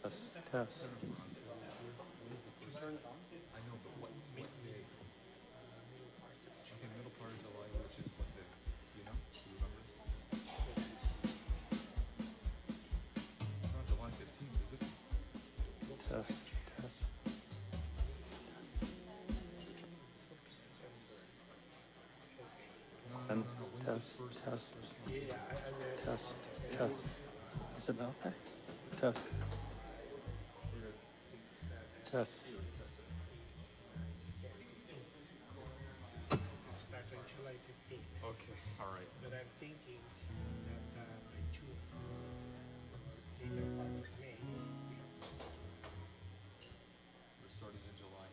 Test. I know, but what day? Okay, middle part of July, which is what day? Do you know? Do you remember? It's not July 15th, is it? Test. And When's the test. first Test. Is it out there? Test. Test. Start on July 15th. Okay, all right. But I'm thinking that by June or later part of May, we have to start. We're starting in July.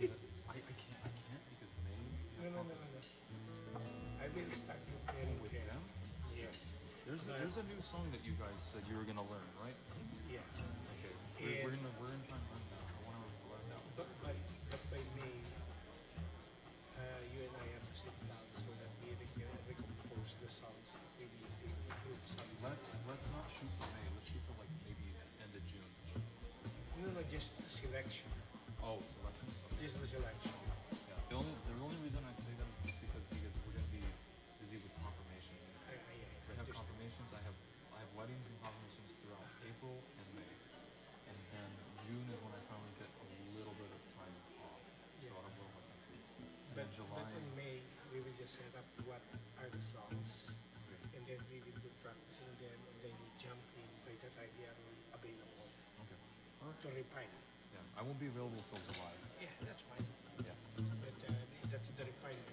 I can't because May. No. I will start preparing With them. them? Yes. There's a new song that you guys said you were gonna learn, right? Yeah. Okay. And- We're in time to learn that. I want to learn that one. But by May, you and I have to sit down so that we can recompose the songs with the group song. Let's not shoot for May. Let's shoot for like maybe end of June. No, just the selection. Oh, selection. Okay. Just the selection. Yeah. The only reason I say that is because we're gonna be busy with confirmations. We have confirmations. I have weddings and confirmations throughout April and May, and then June is when I finally get a little bit of time off. So I'll have a little more time. And then July. But in May, we will just set up what are the songs, and then we will do practicing them, and then you jump in by the time they are available Okay. All right. to refine. Yeah. I won't be available till July. Yeah, that's fine. Yeah. But that's the refinement.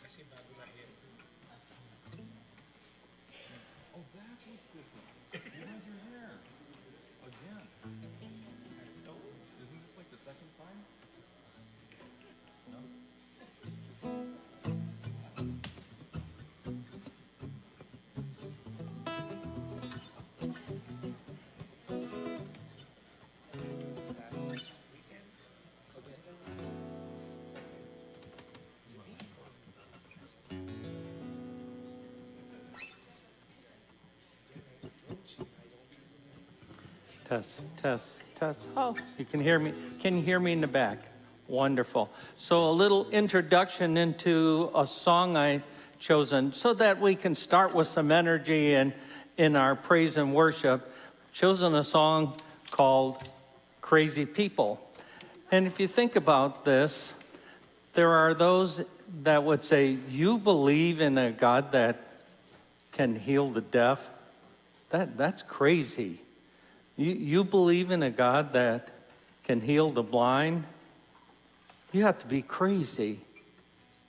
Kasi bago lahir. Oh, that's what's different. You had your hair again. Isn't this like the second time? No. Last weekend. Test. Oh, you can hear me. Can you hear me in the back? Wonderful. So a little introduction into a song I chosen so that we can start with some energy in our praise and worship. Chosen a song called Crazy People. And if you think about this, there are those that would say, you believe in a God that can heal the deaf? That's crazy. You believe in a God that can heal the blind? You have to be crazy.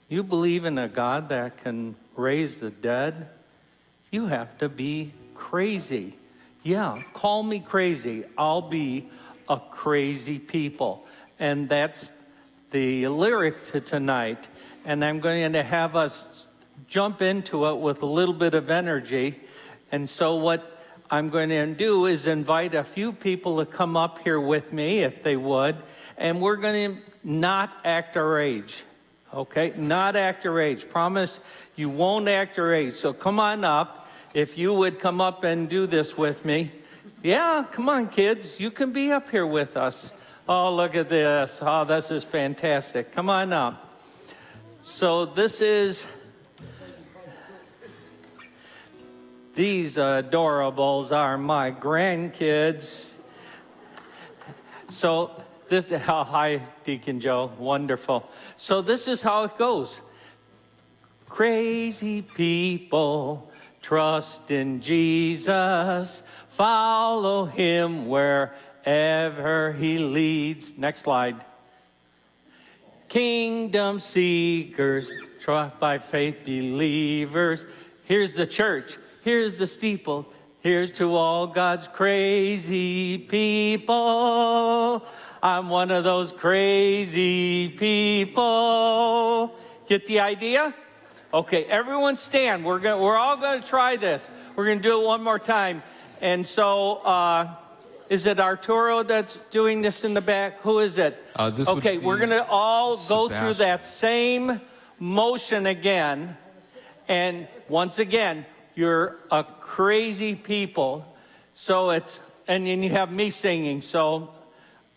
You believe in a God that can raise the dead? You have to be crazy. Yeah, call me crazy. I'll be a crazy people. And that's the lyric to tonight. And I'm going to have us jump into it with a little bit of energy. And so what I'm going to do is invite a few people to come up here with me, if they would. And we're going to not act our age. Okay? Not act our age. Promise you won't act our age. So come on up. If you would come up and do this with me. Yeah, come on, kids. You can be up here with us. Oh, look at this. Oh, this is fantastic. Come on up. So this is... These adorables are my grandkids. So this, oh, hi, Deacon Joe, wonderful. So this is how it goes. Crazy people, trust in Jesus, follow him wherever he leads. Next slide. Kingdom seekers, trust by faith believers. Here's the church. Here's the steeple. Here's to all God's crazy people. I'm one of those crazy people. Get the idea? Okay, everyone stand. We're all going to try this. We're going to do it one more time. And so, is it Arturo that's doing this in the back? Who is it? This would okay, be we're going to all go through Sebastian. that same motion again. And once again, you're a crazy people. So and then you have me singing. So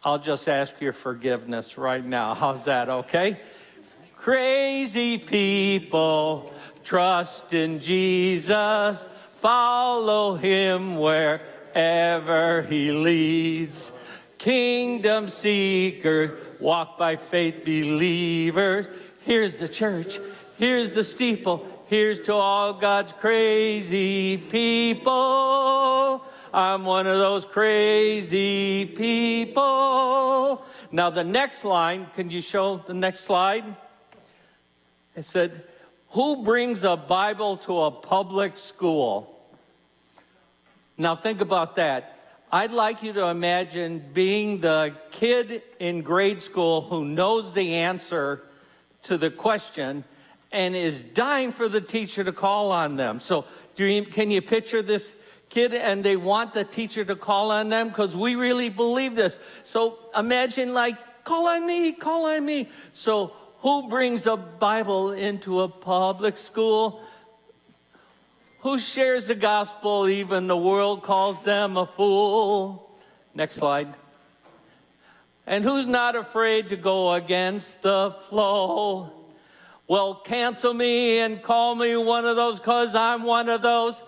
I'll just ask your forgiveness right now. How's that, okay? Crazy people, trust in Jesus, follow him wherever he leads. Kingdom seekers, walk by faith believers. Here's the church, here's the steeple, here's to all God's crazy people. I'm one of those crazy people. Now the next line, can you show the next slide? It said, who brings a Bible to a public school? Now think about that. I'd like you to imagine being the kid in grade school who knows the answer to the question and is dying for the teacher to call on them. So can you picture this kid and they want the teacher to call on them? Because we really believe this. So imagine like, call on me, call on me. So who brings a Bible into a public school? Who shares the gospel even the world calls them a fool? Next slide. And who's not afraid to go against the flow? Well, cancel me and call me one of those, because I'm one of those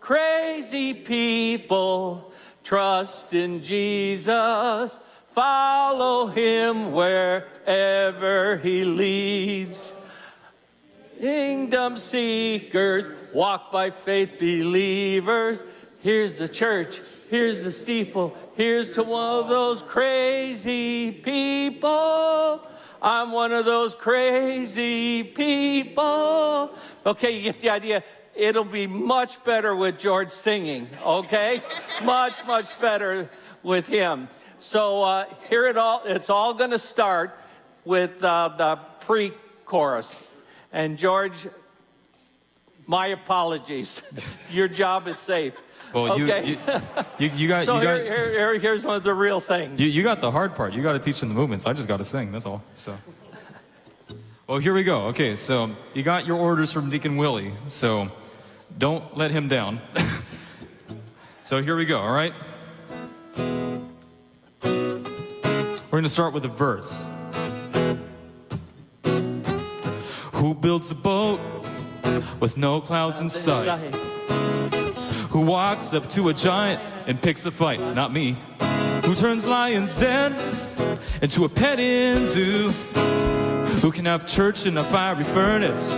crazy people. Trust in Jesus. Follow him wherever he leads. Kingdom seekers, walk by faith believers. Here's the church, here's the steeple, here's to one of those crazy people. I'm one of those crazy people. Okay, you get the idea. It'll be much better with George singing, okay? Much, much better with him. So it's all going to start with the pre-chorus. And George, my apologies. Your job is safe. Well, okay. Here's one of the real things. You got the hard part. You got to teach them the movements. I just got to sing. That's all. So, well, here we go. Okay, so you got your orders from Deacon Willie. So, don't let him down. So here we go. All right. We're going to start with a verse. Who builds a boat with no clouds in sight? Who walks up to a giant and picks a fight? Not me. Who turns lions den into a petting zoo? Who can have church in a fiery furnace?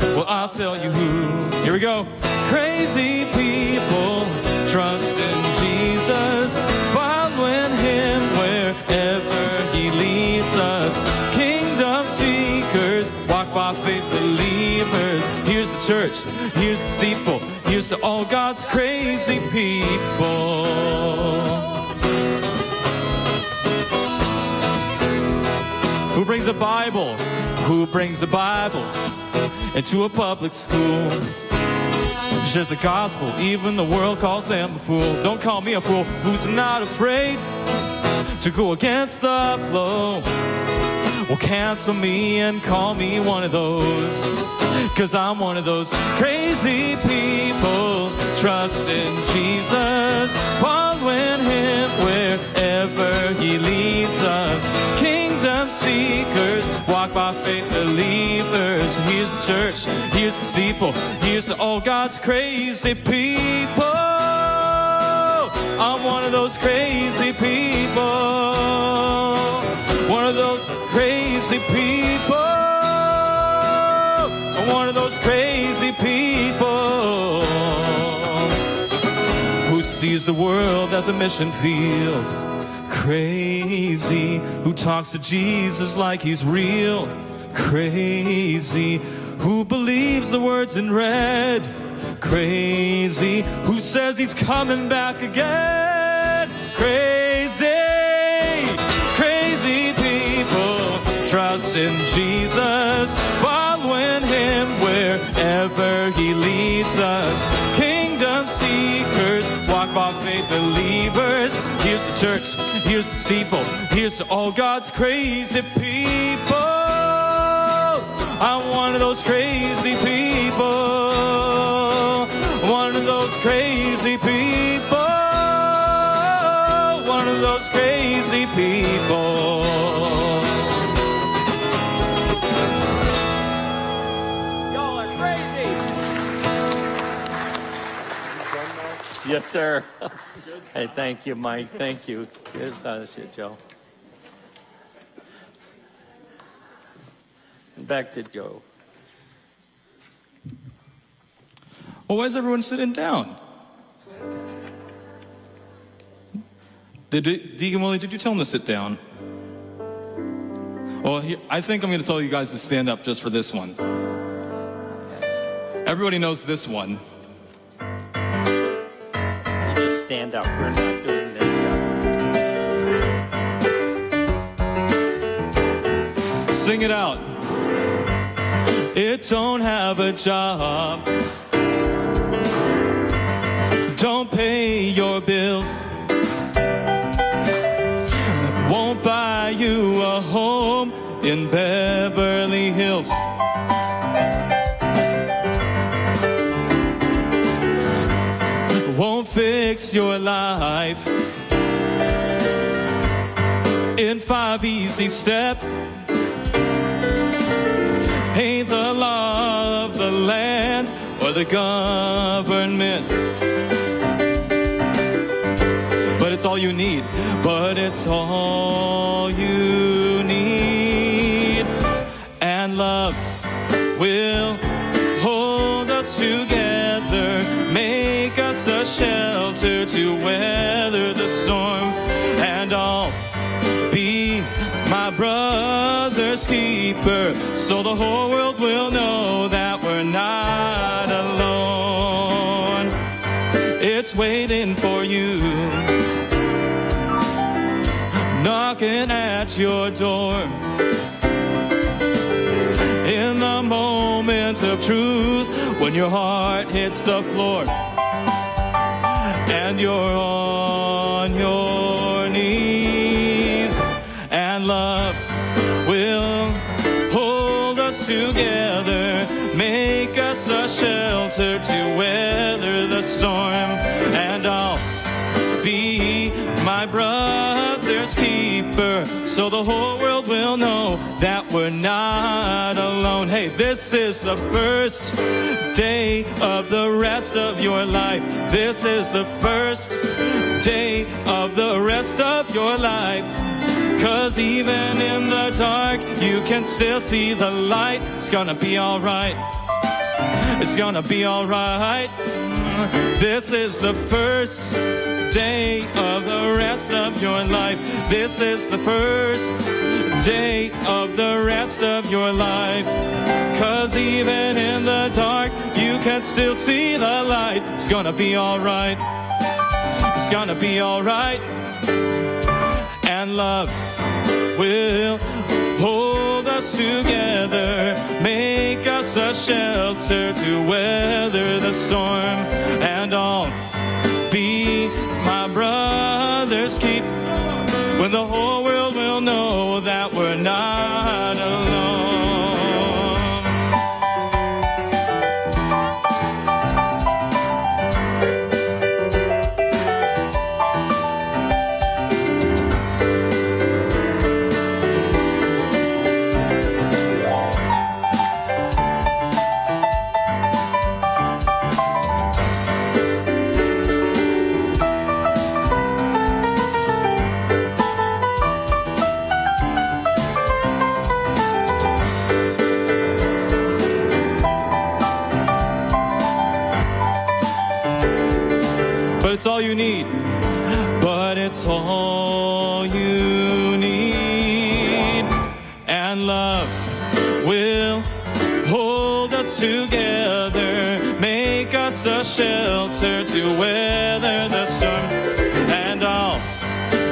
Well, I'll tell you who. Here we go. Crazy people, trust in Jesus, following him wherever he leads us. Kingdom seekers, walk by faith believers. Here's the church, here's the steeple, here's to all God's crazy people. Who brings a Bible? Who brings a Bible into a public school? Shares the gospel, even the world calls them a fool. Don't call me a fool. Who's not afraid to go against the flow? Well, cancel me and call me one of those, 'cause I'm one of those crazy people. Trust in Jesus, following him wherever he leads us. Kingdom seekers, walk by faith believers. Here's the church, here's the steeple, here's to all God's crazy people. I'm one of those crazy people. One of those crazy people. I'm one of those crazy people who sees the world as a mission field. Crazy, who talks to Jesus like he's real. Crazy, who believes the words in red. Crazy, who says he's coming back again. Crazy, crazy people, trust in Jesus, following him wherever he leads us. Kingdom seekers, walk our faith believers. Here's the church, here's the steeple, here's to all God's crazy people. I'm one of those crazy people. One of those crazy people. One of those crazy people. Y'all are crazy. Yes, sir. Hey, thank you, Mike. Thank you. That's it, Joe. And back to Joe. Well, why is everyone sitting down? Deacon Willie, did you tell him to sit down? Well, I think I'm going to tell you guys to stand up just for this one. Everybody knows this one. You just stand up. We're not doing this yet. Sing it out. It don't have a job. Don't pay your bills. Won't buy you a home in Beverly Hills. Won't fix your life in 5 easy steps. Ain't the law of the land or the government. But it's all you need. But it's all you need. And love will hold us together, make us a shelter to weather the storm. And I'll be my brother's keeper, so the whole world will know that we're not alone. It's waiting for you, knocking at your door. In the moment of truth, when your heart hits the floor and you're on your knees, and love will hold us together, make us a shelter to weather the storm. And I'll be my brother's keeper, so the whole world will know that we're not alone. Hey, this is the first day of the rest of your life. This is the first day of the rest of your life. 'Cause even in the dark, you can still see the light. It's gonna be alright. It's gonna be alright. This is the first day of the rest of your life. This is the first day of the rest of your life. 'Cause even in the dark, you can still see the light. It's gonna be alright. It's gonna be alright. And love will hold us together, make us a shelter to weather the storm. And I'll be my brother's keep, when the whole world will know that we're not alone. It's all you need, but it's all you need. And love will hold us together, make us a shelter to weather the storm. And I'll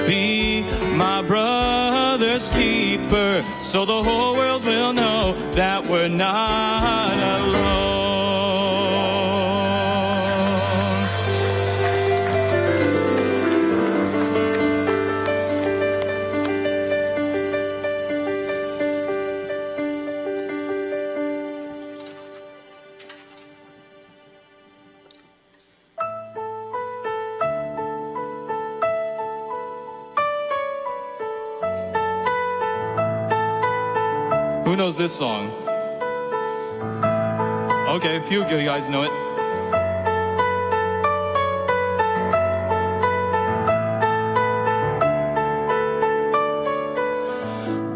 be my brother's keeper, so the whole world will know that we're not alone. Who knows this song? Okay, a few of you guys know it.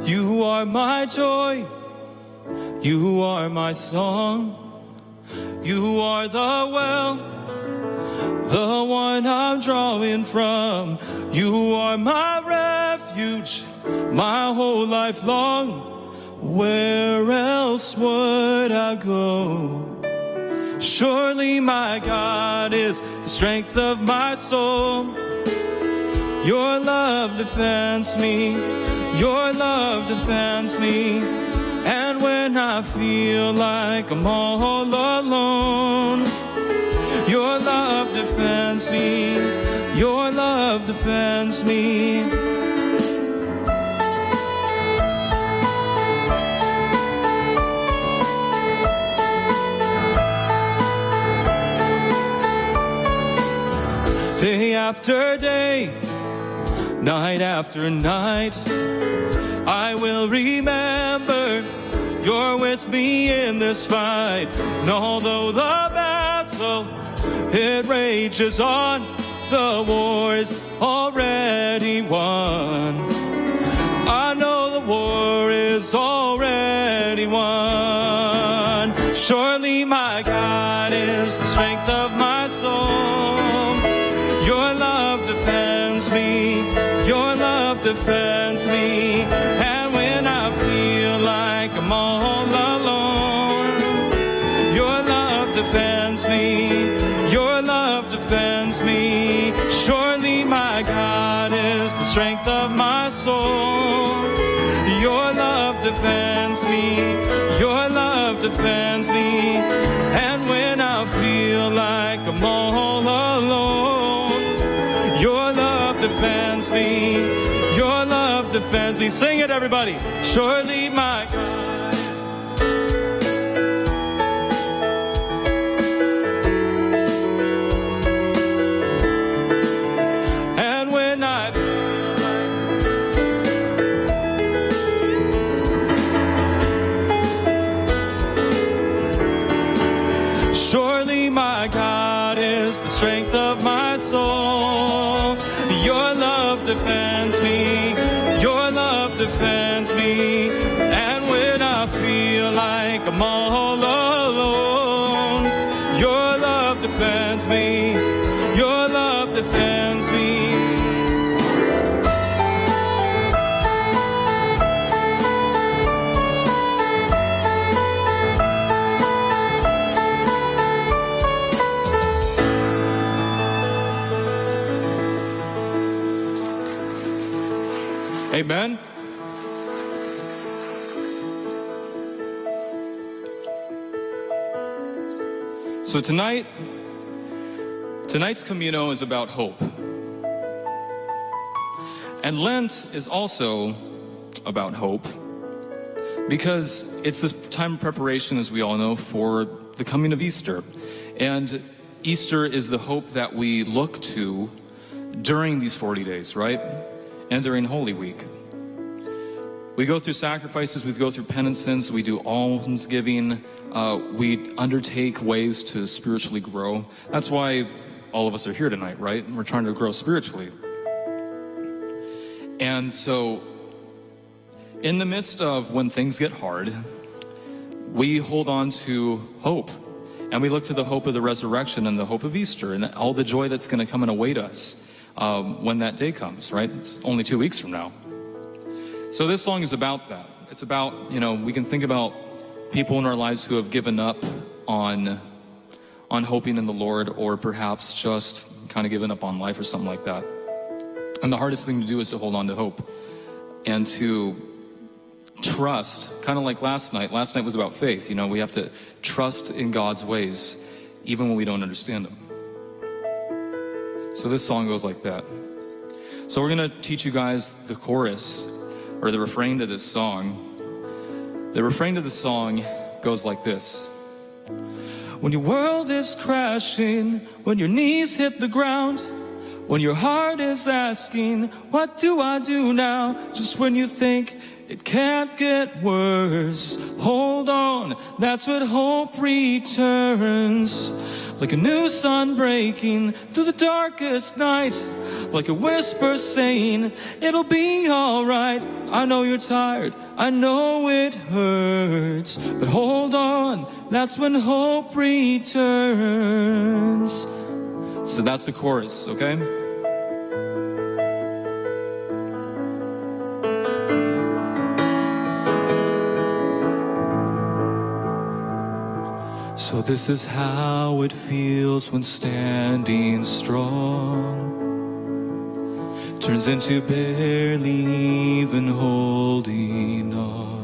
You are my joy, you are my song, you are the well, the one I'm drawing from. You are my refuge, my whole life long. Where else would I go? Surely my God is the strength of my soul. Your love defends me, your love defends me. And when I feel like I'm all alone, your love defends me, your love defends me. Day after day, night after night, I will remember you're with me in this fight. And although the battle, it rages on, the war's already won. I know the war is already won. Surely my God is the strength of my soul. Your love defends me, your love defends me. And when I feel like I'm all alone, your love defends me, your love defends me. Surely my God is the strength of my soul. Your love defends me, your love defends me. And when I feel like I'm all alone, your love defends me, your love defends me. Sing it, everybody. Surely my God. And when I feel like, surely my God is the strength of my soul. Your love defends me, your love defends me. And when I feel like I'm all alone, your love defends me, your love defends me. Amen. So tonight's Camino is about hope. And Lent is also about hope, because it's this time of preparation, as we all know, for the coming of Easter. And Easter is the hope that we look to during these 40 days, right? And during Holy Week. We go through sacrifices, we go through penances, we do almsgiving, we undertake ways to spiritually grow. That's why all of us are here tonight, right? We're trying to grow spiritually. And so, in the midst of when things get hard, we hold on to hope. And we look to the hope of the resurrection and the hope of Easter and all the joy that's going to come and await us when that day comes, right? It's only 2 weeks from now. So this song is about that. It's about, we can think about people in our lives who have given up on hoping in the Lord, or perhaps just kind of given up on life or something like that. And the hardest thing to do is to hold on to hope and to trust, kind of like last night. Last night was about faith. We have to trust in God's ways, even when we don't understand them. So this song goes like that. So we're going to teach you guys the chorus, or the refrain to this song. The refrain to the song goes like this. When your world is crashing, when your knees hit the ground, when your heart is asking, what do I do now? Just when you think it can't get worse. Hold on, that's when hope returns. Like a new sun breaking through the darkest night. Like a whisper saying, it'll be alright. I know you're tired, I know it hurts, but hold on, that's when hope returns. So that's the chorus, okay? So this is how it feels when standing strong turns into barely even holding on.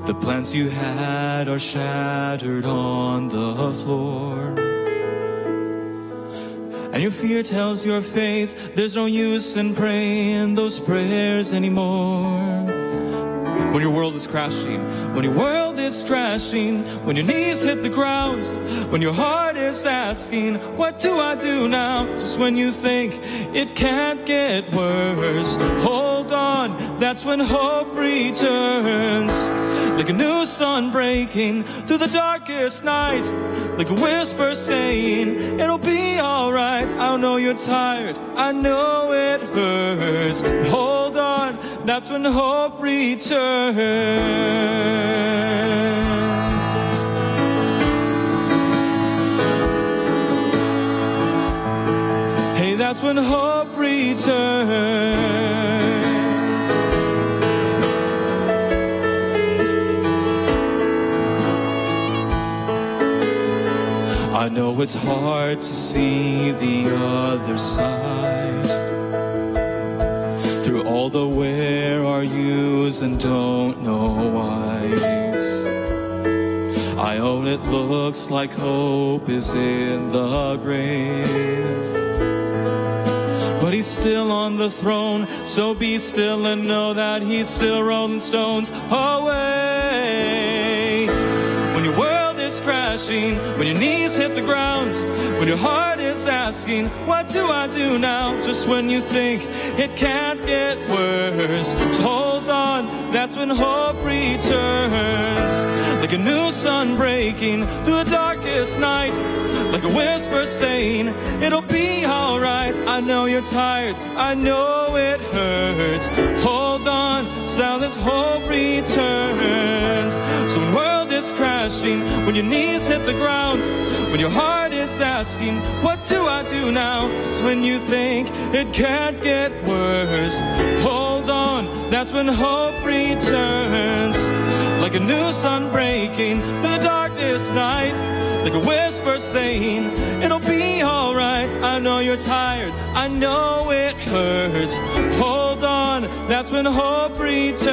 The plans you had are shattered on the floor, and your fear tells your faith there's no use in praying those prayers anymore. When your world is crashing, when your world is crashing, when your knees hit the ground, when your heart is asking, what do I do now? Just when you think it can't get worse, hold on, that's when hope returns. Like a new sun breaking through the darkest night, like a whisper saying, it'll be alright. I know you're tired, I know it hurts, but hold on, that's when hope returns. Hey, that's when hope returns. I know it's hard to see the other side, through all the where are yous and don't know whys. I own it looks like hope is in the grave, but he's still on the throne, so be still and know that he's still rolling stones away. When your world is crashing, when your knees hit the ground, when your heart is asking, what do I do now? Just when you think it can't get worse, just hold on, that's when hope returns. Like a new sun breaking through the darkest night, like a whisper saying, it'll be alright. I know you're tired, I know it hurts, hold on, so there's hope returns. So when world is crashing, when your knees hit the ground, when your heart is asking, what do I do now? It's when you think it can't get worse, hold on, that's when hope returns. Like a new sun breaking through the darkest night, like a whisper saying, it'll be alright. I know you're tired, I know it hurts, hold on, that's when hope returns.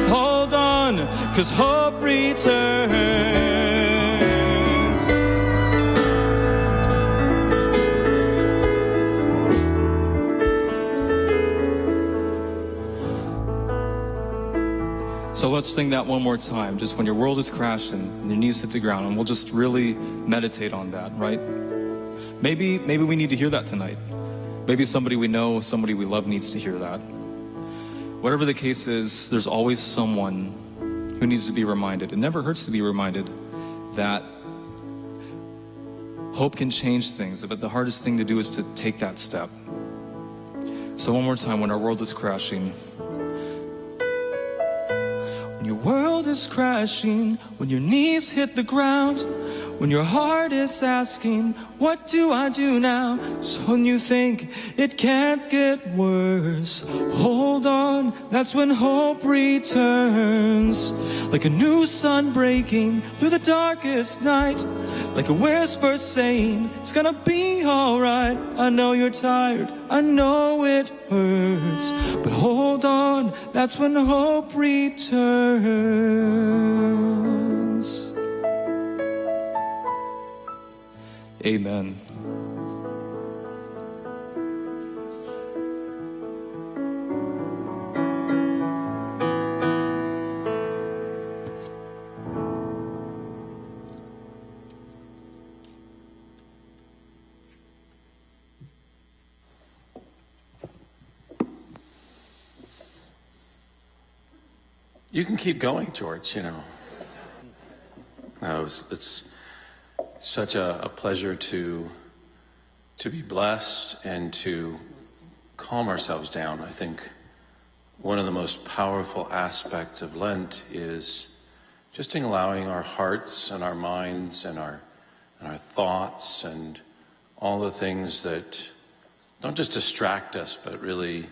Hold on, 'cause hope returns. So let's sing that one more time, just when your world is crashing and your knees hit the ground, and we'll just really meditate on that, right? Maybe we need to hear that tonight. Maybe somebody we know, somebody we love needs to hear that. Whatever the case is, there's always someone who needs to be reminded. It never hurts to be reminded that hope can change things, but the hardest thing to do is to take that step. So one more time, when our world is crashing, when your world is crashing, when your knees hit the ground, when your heart is asking, what do I do now? So when you think it can't get worse, hold on, that's when hope returns. Like a new sun breaking through the darkest night, like a whisper saying, it's gonna be alright. I know you're tired, I know it hurts, but hold on, that's when hope returns. Amen. You can keep going, George, you know. It's such a pleasure to be blessed and to calm ourselves down. I think one of the most powerful aspects of Lent is just allowing our hearts and our minds and our thoughts and all the things that don't just distract us, but really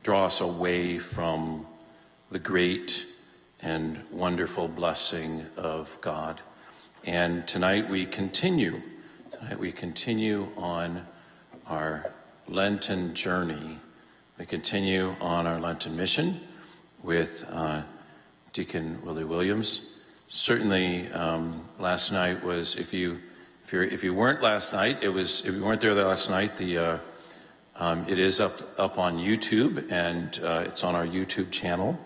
draw us away from the great and wonderful blessing of God. And tonight we continue on our Lenten journey. We continue on our Lenten mission with Deacon Willie Williams. Certainly, last night was, if you weren't last night, if you weren't there last night, it is up on YouTube, and it's on our YouTube channel.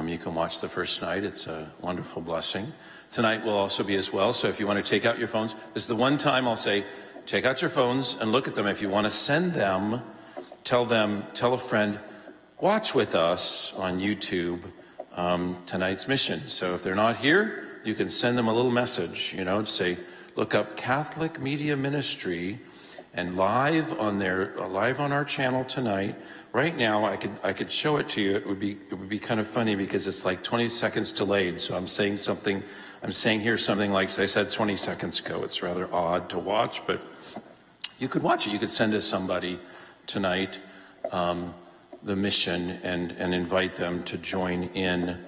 You can watch the first night. It's a wonderful blessing. Tonight will also be as well. So if you want to take out your phones, this is the one time I'll say, take out your phones and look at them. If you want to send them, tell a friend, watch with us on YouTube tonight's mission. So if they're not here, you can send them a little message, say, look up Catholic Media Ministry, and live on our channel tonight. Right now, I could show it to you. It would be kind of funny because it's like 20 seconds delayed. So I'm saying here something like I said 20 seconds ago. It's rather odd to watch, but you could watch it. You could send to somebody tonight the mission and invite them to join in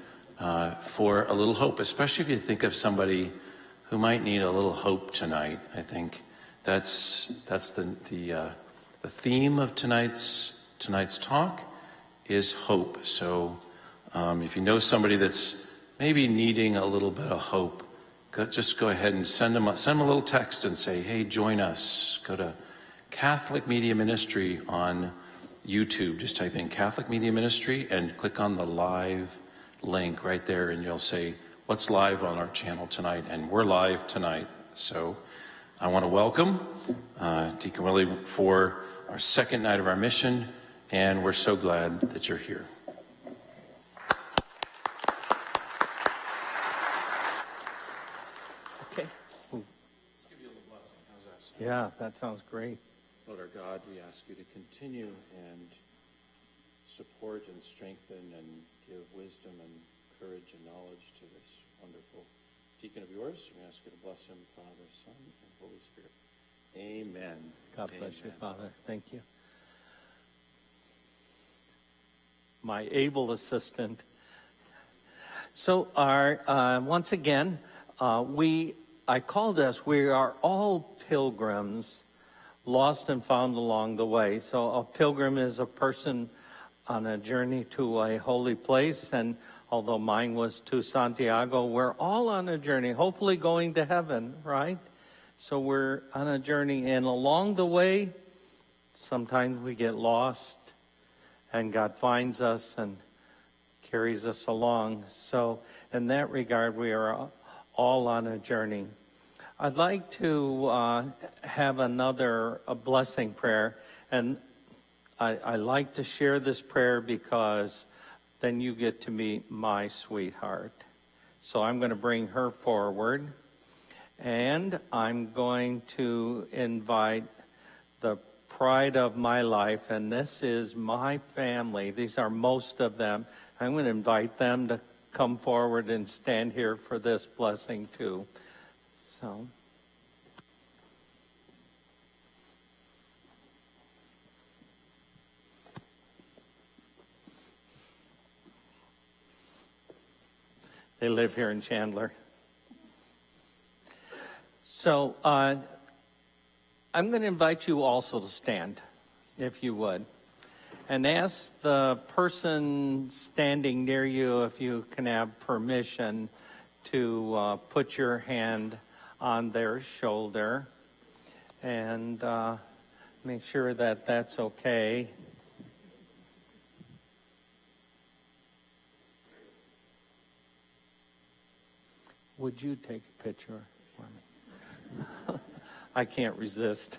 for a little hope, especially if you think of somebody who might need a little hope tonight. I think that's the theme of tonight's talk is hope. So if you know somebody that's maybe needing a little bit of hope, just go ahead and send them a little text and say, hey, join us. Go to Catholic Media Ministry on YouTube. Just type in Catholic Media Ministry and click on the live link right there, and you'll say, what's live on our channel tonight? And we're live tonight. So I want to welcome Deacon Willie for our second night of our mission, and we're so glad that you're here. Okay. Let's give you a little blessing. How's that sound? Yeah, that sounds great. Lord our God, we ask you to continue and support and strengthen and give wisdom and courage and knowledge to this wonderful deacon of yours. We ask you to bless him, Father, Son, and Holy Spirit. Amen. God bless you, Father. Thank you. My able assistant. So once again, I call this, we are all pilgrims, lost and found along the way. So a pilgrim is a person on a journey to a holy place, and although mine was to Santiago, we're all on a journey, hopefully going to heaven, right? So we're on a journey, and along the way, sometimes we get lost, and God finds us and carries us along. So in that regard, we are all on a journey. I'd like to have a blessing prayer, and I like to share this prayer because then you get to meet my sweetheart. So I'm going to bring her forward, and I'm going to invite the pride of my life, and this is my family. These are most of them. I'm going to invite them to come forward and stand here for this blessing too. So. They live here in Chandler. So I'm going to invite you also to stand, if you would, and ask the person standing near you if you can have permission to put your hand on their shoulder and make sure that that's okay. Would you take a picture for me? I can't resist.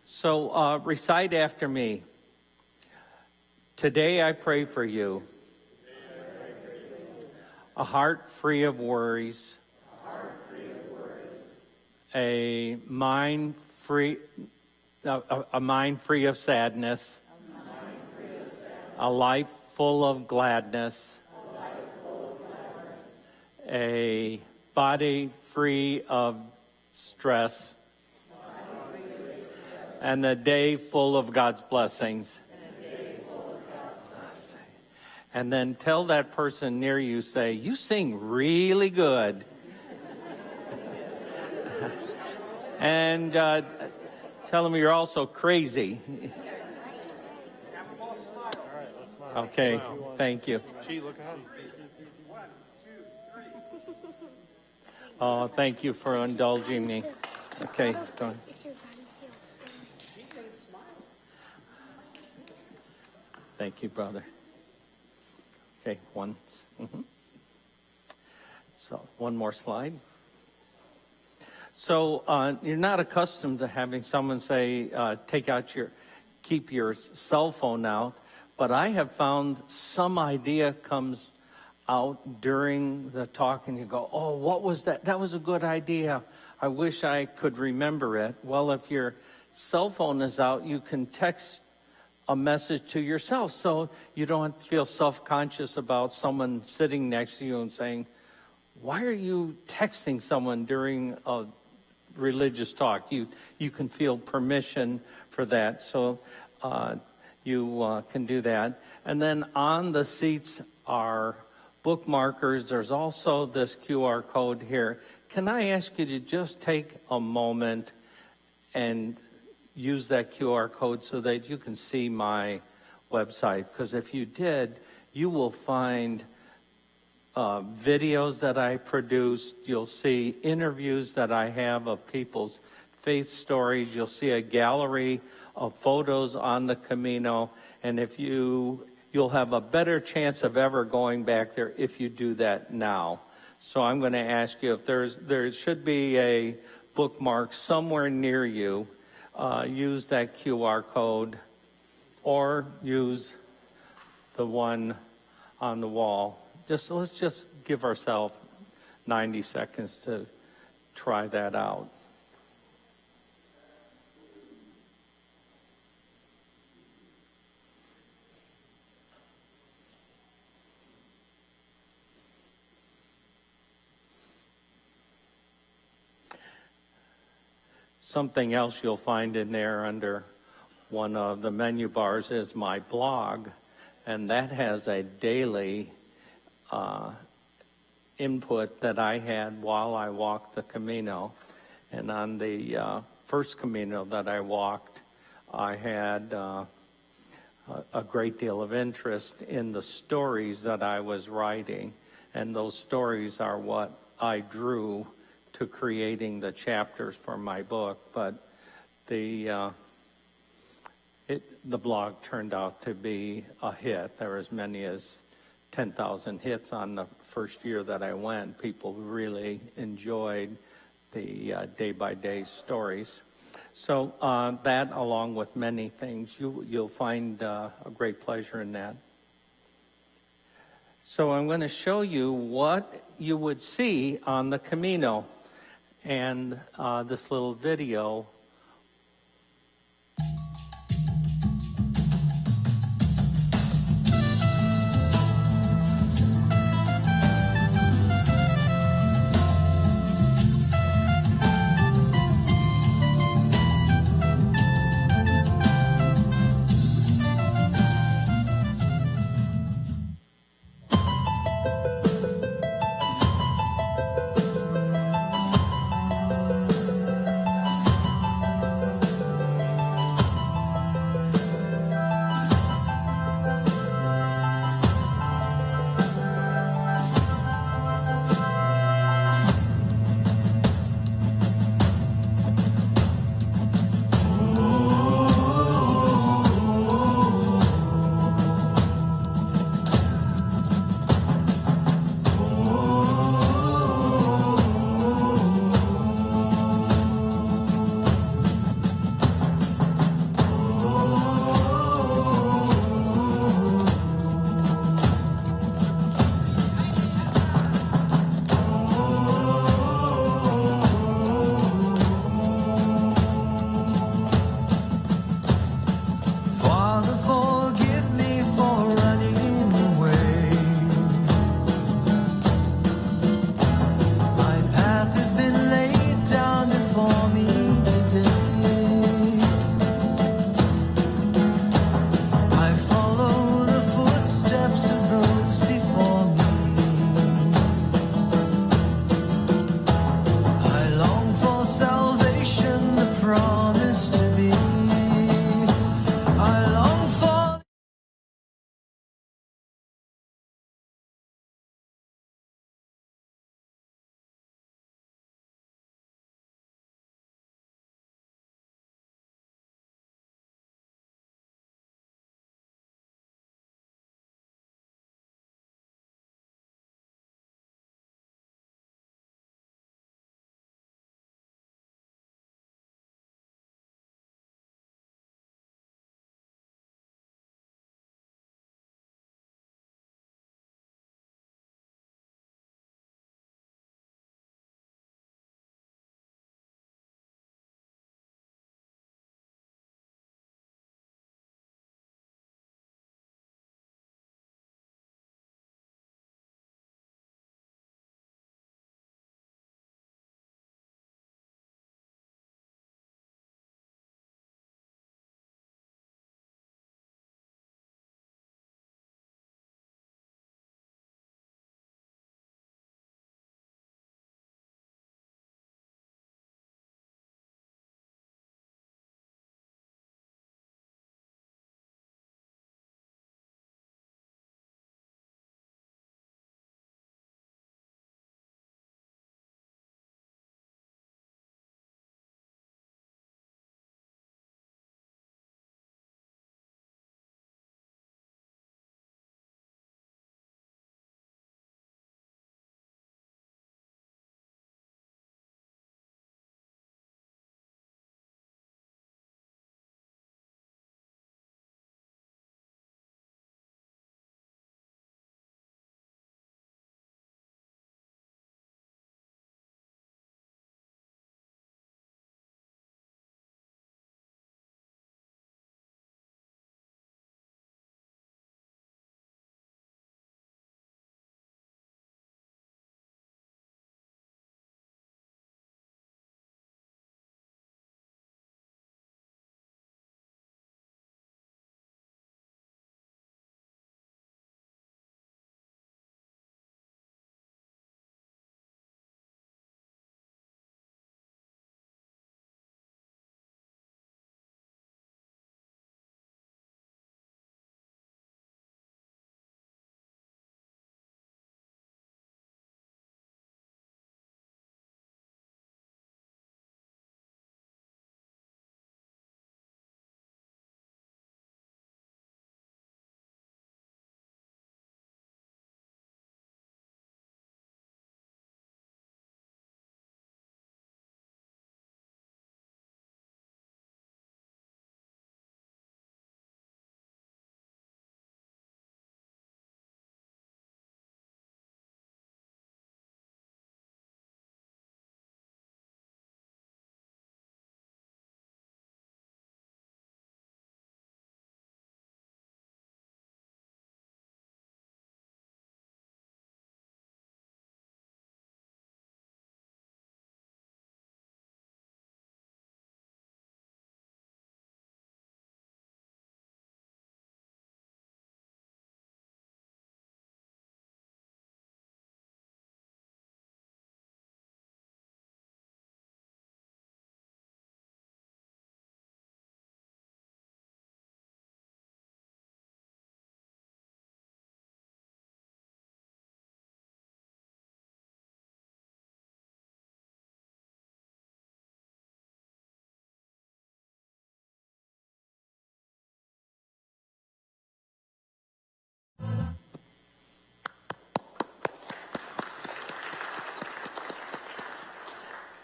So recite after me. Today I pray for you. A heart free of worries. A mind free of sadness. A life full of gladness. A body free of stress. And a day full of God's blessings. And then tell that person near you, say, you sing really good. And tell them you're also crazy. Okay, thank you. Oh, thank you for indulging me. Okay, go on. Thank you, brother. Okay, once. So, one more slide. So, you're not accustomed to having someone say, keep your cell phone out, but I have found some idea comes out during the talk and you go, oh, what was that? That was a good idea. I wish I could remember it. Well, if your cell phone is out, you can text a message to yourself so you don't feel self-conscious about someone sitting next to you and saying, why are you texting someone during a religious talk? You can feel permission for that, so you can do that. And then on the seats are bookmarkers. There's also this QR code here. Can I ask you to just take a moment and use that QR code so that you can see my website? Because if you did, you will find videos that I produced. You'll see interviews that I have of people's faith stories. You'll see a gallery of photos on the Camino. And if you'll have a better chance of ever going back there if you do that now. So I'm going to ask you if there should be a bookmark somewhere near you. Use that QR code or use the one on the wall. Let's just give ourselves 90 seconds to try that out. Something else you'll find in there under one of the menu bars is my blog, and that has a daily input that I had while I walked the Camino. And on the first Camino that I walked, I had a great deal of interest in the stories that I was writing, and those stories are what I drew to creating the chapters for my book. But the blog turned out to be a hit. There were as many as 10,000 hits on the first year that I went. People really enjoyed the day-by-day stories. So that, along with many things, you'll find a great pleasure in that. So I'm going to show you what you would see on the Camino. And this little video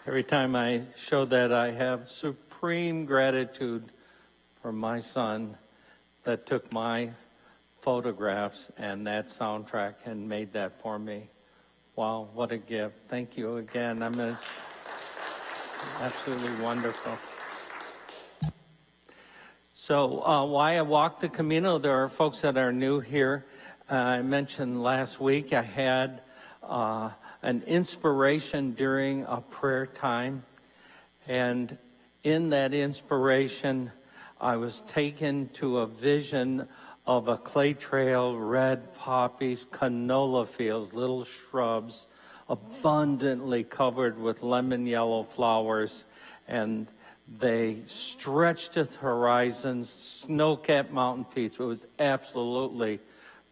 Every time I show that, I have supreme gratitude for my son that took my photographs and that soundtrack and made that for me. Wow, what a gift. Thank you again. I mean, it's absolutely wonderful. So why I walk the Camino, there are folks that are new here. I mentioned last week I had an inspiration during a prayer time. And in that inspiration, I was taken to a vision of a clay trail, red poppies, canola fields, little shrubs, abundantly covered with lemon yellow flowers, and they stretched to the horizon, snow-capped mountain peaks. It was absolutely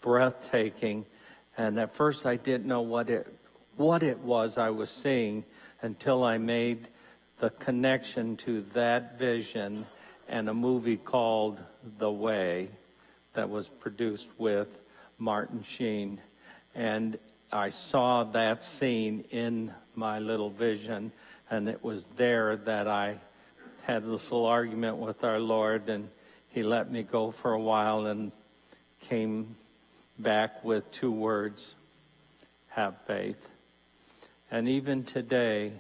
breathtaking. And at first I didn't know what it was I was seeing until I made the connection to that vision and a movie called The Way that was produced with Martin Sheen. And I saw that scene in my little vision, and it was there that I had this little argument with our Lord, and he let me go for a while and came back with 2 words: have faith. And even today,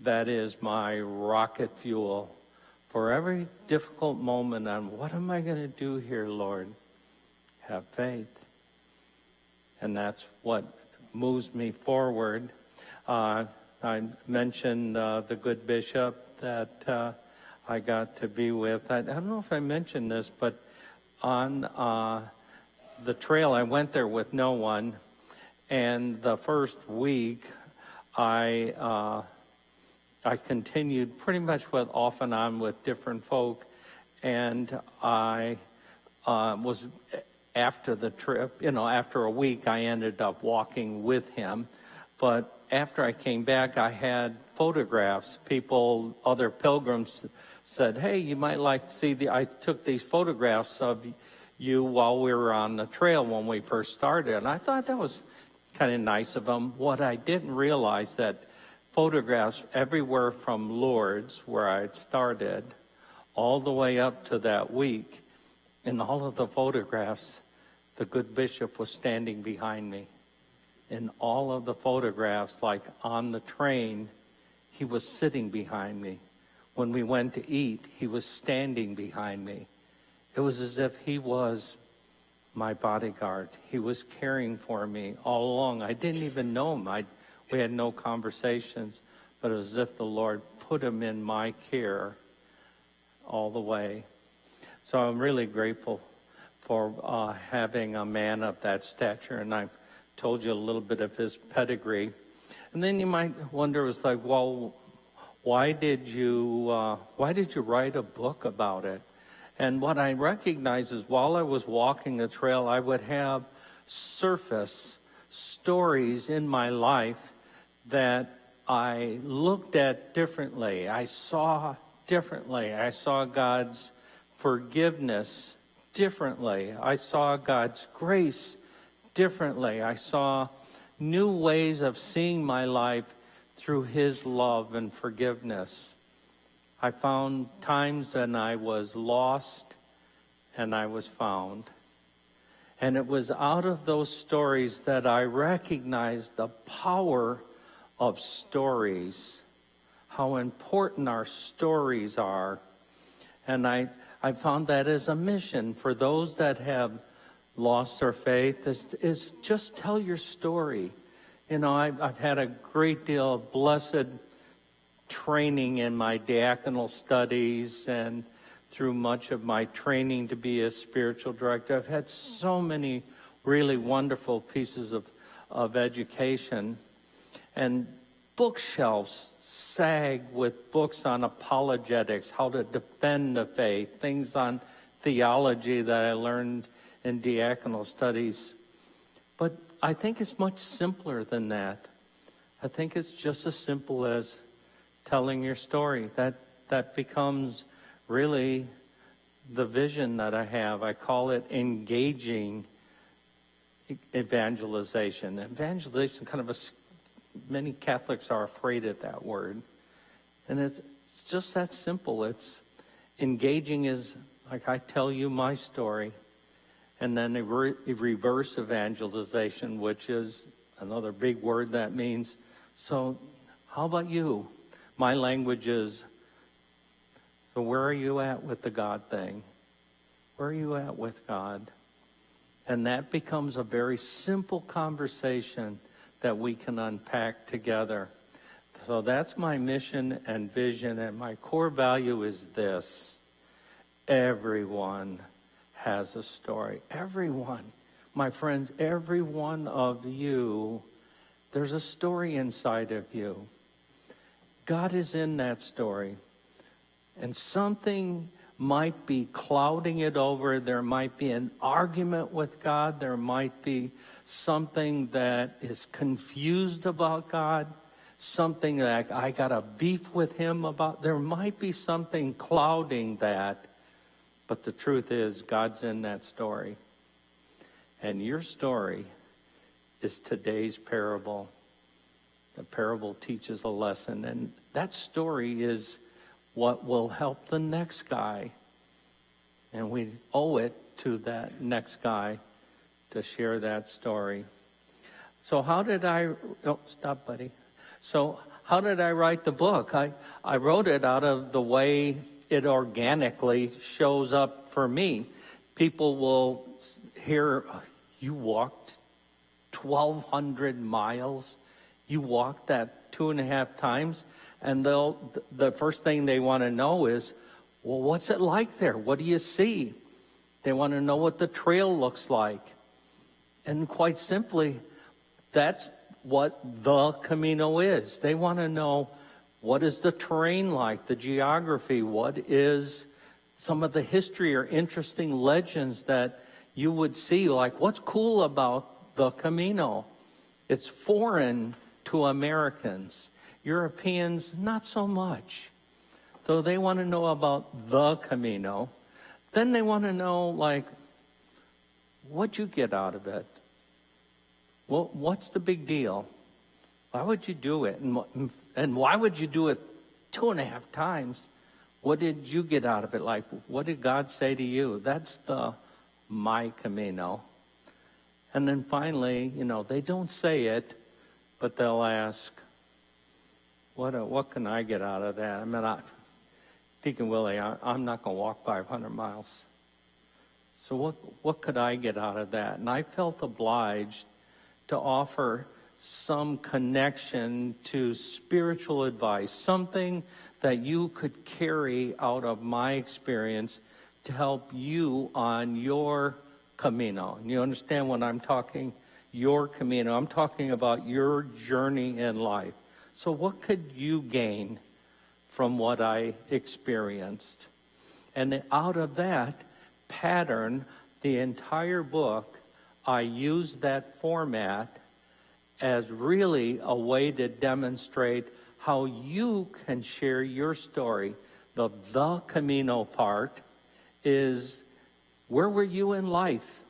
that is my rocket fuel for every difficult moment on what am I going to do here, Lord? Have faith. And that's what moves me forward. I mentioned the good bishop that I got to be with. I don't know if I mentioned this, but on the trail, I went there with no one. And the first week, I continued pretty much off and on with different folk. And I was, after the trip, after a week, I ended up walking with him. But after I came back, I had photographs. Other pilgrims said, hey, you might like to see I took these photographs of you while we were on the trail when we first started. And I thought that was kind of nice of them. What I didn't realize that photographs everywhere from Lourdes, where I had started, all the way up to that week, in all of the photographs, the good bishop was standing behind me. In all of the photographs, like on the train, he was sitting behind me. When we went to eat, he was standing behind me. It was as if he was my bodyguard. He was caring for me all along. I didn't even know him. We had no conversations, but it was as if the Lord put him in my care all the way. So I'm really grateful for having a man of that stature, and I've told you a little bit of his pedigree. And then you might wonder, it's like, well, why did you write a book about it? And what I recognize is while I was walking the trail, I would have surface stories in my life that I looked at differently. I saw differently. I saw God's forgiveness differently. I saw God's grace differently. I saw new ways of seeing my life through his love and forgiveness. I found times when I was lost and I was found. And it was out of those stories that I recognized the power of stories, how important our stories are. And I found that as a mission for those that have lost their faith is just tell your story. I've had a great deal of blessed training in my diaconal studies and through much of my training to be a spiritual director. I've had so many really wonderful pieces of education. And bookshelves sag with books on apologetics, how to defend the faith, things on theology that I learned in diaconal studies. But I think it's much simpler than that. I think it's just as simple as telling your story. That becomes really the vision that I have. I call it engaging evangelization. Evangelization, many Catholics are afraid of that word. And it's just that simple. It's engaging is, like I tell you my story, and then a reverse evangelization, which is another big word that means, so how about you? My language is, so where are you at with the God thing? Where are you at with God? And that becomes a very simple conversation that we can unpack together. So that's my mission and vision, and my core value is this. Everyone has a story. Everyone. My friends, every one of you, there's a story inside of you. God is in that story. And something might be clouding it over. There might be an argument with God. There might be something that is confused about God. Something that I got a beef with him about. There might be something clouding that. But the truth is, God's in that story. And your story is today's parable. The parable teaches a lesson. And that story is what will help the next guy. And we owe it to that next guy to share that story. So how did I... Oh, stop, buddy. So how did I write the book? I wrote it out of the way it organically shows up for me. People will hear, you walked 1,200 miles. You walked that 2.5 times. And the first thing they want to know is, well, what's it like there? What do you see? They want to know what the trail looks like. And quite simply, that's what the Camino is. They want to know, what is the terrain like, the geography, what is some of the history or interesting legends that you would see, like what's cool about the Camino? It's foreign to Americans. Europeans, not so much. So they want to know about the Camino. Then they want to know, like, what'd you get out of it? Well, what's the big deal? Why would you do it? And why would you do it 2.5 times? What did you get out of it? Like, what did God say to you? That's the my Camino. And then finally, they don't say it, but they'll ask, what can I get out of that? I mean, Deacon Willie, I'm not going to walk 500 miles. So what could I get out of that? And I felt obliged to offer some connection to spiritual advice, something that you could carry out of my experience to help you on your Camino. And you understand when I'm talking your Camino, I'm talking about your journey in life. So what could you gain from what I experienced? And out of that pattern, the entire book, I used that format as really a way to demonstrate how you can share your story. The Camino part is, where were you in life?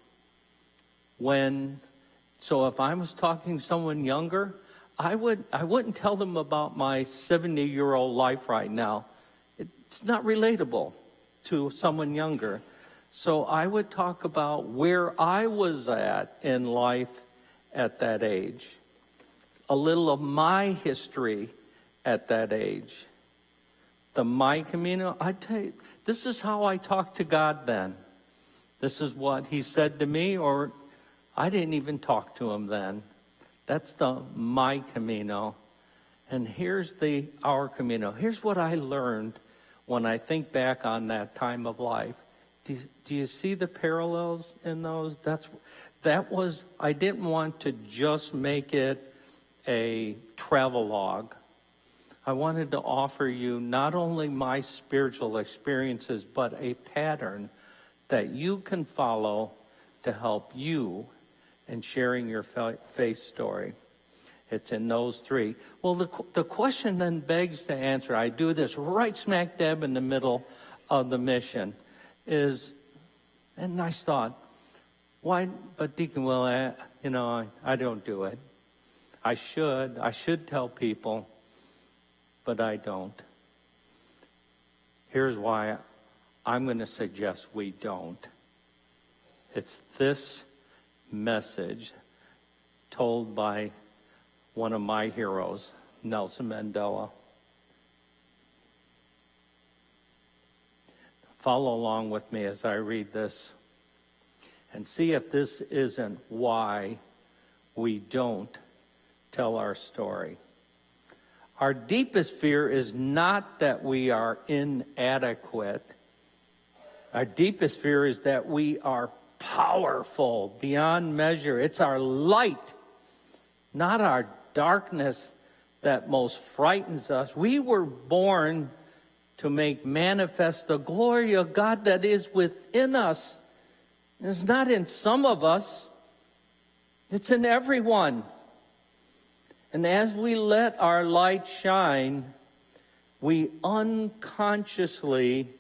So if I was talking to someone younger, I wouldn't tell them about my 70-year-old life right now. It's not relatable to someone younger. So I would talk about where I was at in life at that age. A little of my history at that age. The my Camino, I tell you, this is how I talked to God then. This is what he said to me, or I didn't even talk to him then. That's the my Camino. And here's our Camino. Here's what I learned when I think back on that time of life. Do you see the parallels in those? I didn't want to just make it a travelogue. I wanted to offer you not only my spiritual experiences, but a pattern that you can follow to help you in sharing your faith story. It's in those three. Well, the question then begs to answer, I do this right smack dab in the middle of the mission, is, and nice thought, why, but Deacon Willie, I don't do it. I should tell people, but I don't. Here's why I'm going to suggest we don't. It's this message told by one of my heroes, Nelson Mandela. Follow along with me as I read this and see if this isn't why we don't tell our story. Our deepest fear is not that we are inadequate. Our deepest fear is that we are powerful beyond measure. It's our light, not our darkness, that most frightens us. We were born to make manifest the glory of God that is within us. It's not in some of us. It's in everyone. And as we let our light shine, we unconsciously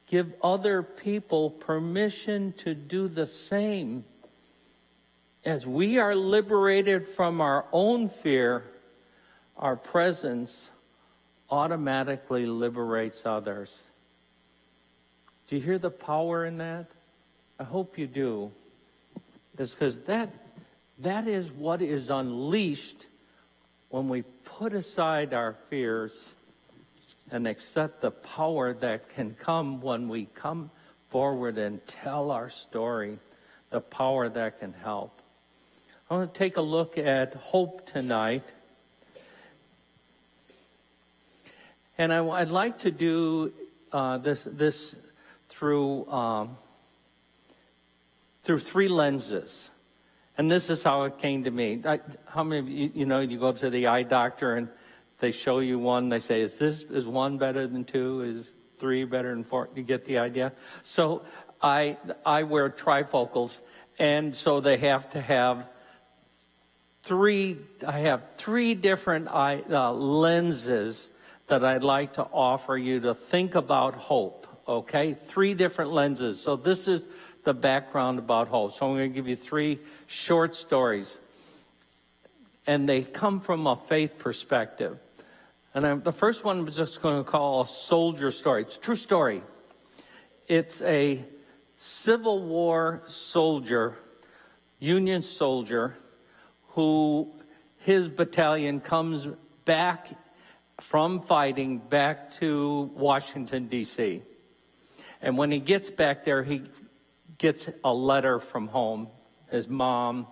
give other people permission to do the same. As we are liberated from our own fear, our presence automatically liberates others. Do you hear the power in that? I hope you do. It's because that is what is unleashed when we put aside our fears and accept the power that can come when we come forward and tell our story, the power that can help. I want to take a look at hope tonight. And I'd like to do this through three lenses. And this is how it came to me. How many of you know, you go up to the eye doctor and they show you one, they say, is one better than two? Is three better than four? You get the idea? So I wear trifocals, and so they have to have three different lenses that I'd like to offer you to think about hope, okay? 3 different lenses. So this is the background about hope. So I'm going to give you 3 short stories. And they come from a faith perspective. And the first one I'm just going to call a soldier story. It's a true story. It's a Civil War soldier, Union soldier, who his battalion comes back from fighting back to Washington, D.C. And when he gets back there, he gets a letter from home, his mom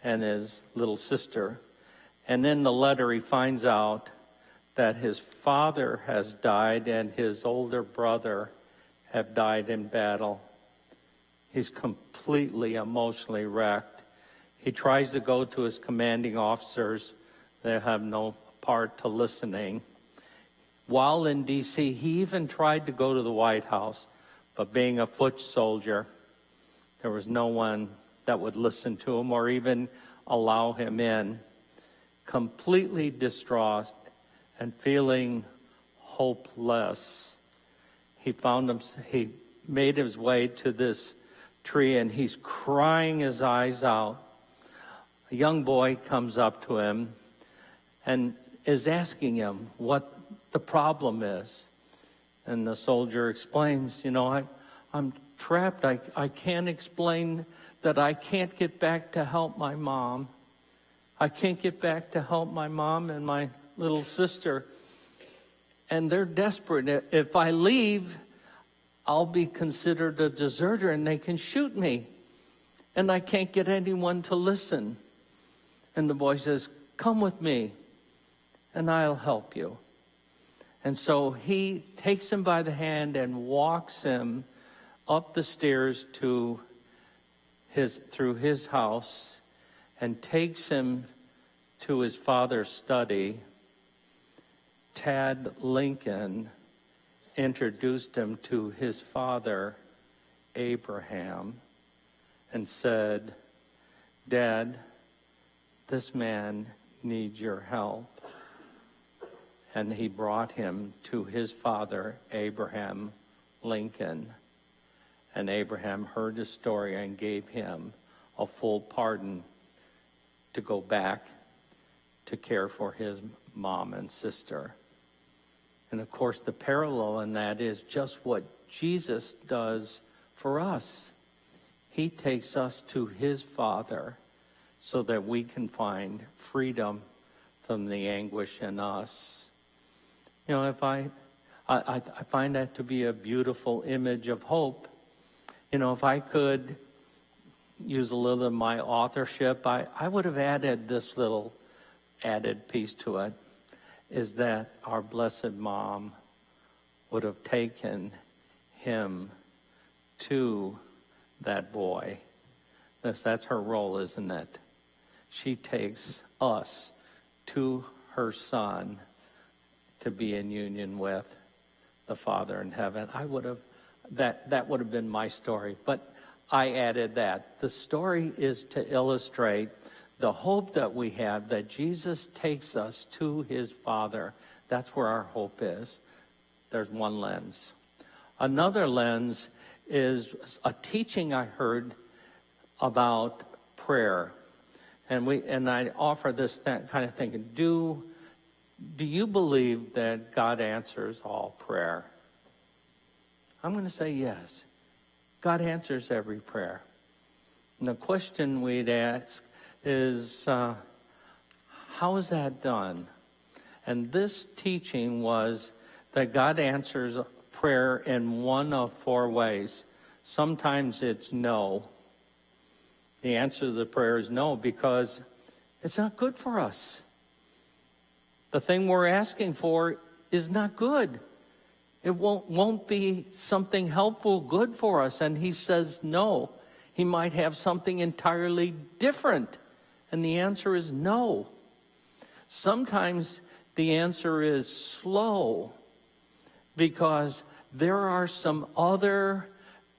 and his little sister. And in the letter, he finds out that his father has died and his older brother have died in battle. He's completely emotionally wrecked. He tries to go to his commanding officers. They have no part to listening. While in D.C., he even tried to go to the White House, but being a foot soldier, there was no one that would listen to him or even allow him in. Completely distraught and feeling hopeless, he made his way to this tree, and he's crying his eyes out. A young boy comes up to him and is asking him what the problem is. And the soldier explains, I'm trapped. I can't explain that I can't get back to help my mom. I can't get back to help my mom and my little sister. And they're desperate. If I leave, I'll be considered a deserter and they can shoot me. And I can't get anyone to listen. And the boy says, come with me and I'll help you. And so he takes him by the hand and walks him up the stairs through his house and takes him to his father's study. Tad Lincoln introduced him to his father, Abraham, and said, Dad, this man needs your help. And he brought him to his father, Abraham Lincoln. And Abraham heard the story and gave him a full pardon to go back to care for his mom and sister. And of course, the parallel in that is just what Jesus does for us. He takes us to his Father so that we can find freedom from the anguish in us. You know, if I find that to be a beautiful image of hope. You know, if I could use a little of my authorship, I would have added this little added piece to it, is that our Blessed Mom would have taken him to that boy. That's her role, isn't it? She takes us to her Son to be in union with the Father in heaven. That would have been my story, but I added that. The story is to illustrate the hope that we have that Jesus takes us to his Father. That's where our hope is. There's one lens. Another lens is a teaching I heard about prayer. And I offer this kind of thinking. Do you believe that God answers all prayer? I'm going to say yes. God answers every prayer. And the question we'd ask is, how is that done? And this teaching was that God answers prayer in one of four ways. Sometimes it's no. The answer to the prayer is no, because it's not good for us. The thing we're asking for is not good. It won't be something helpful, good for us. And he says no. He might have something entirely different. And the answer is no. Sometimes the answer is slow, because there are some other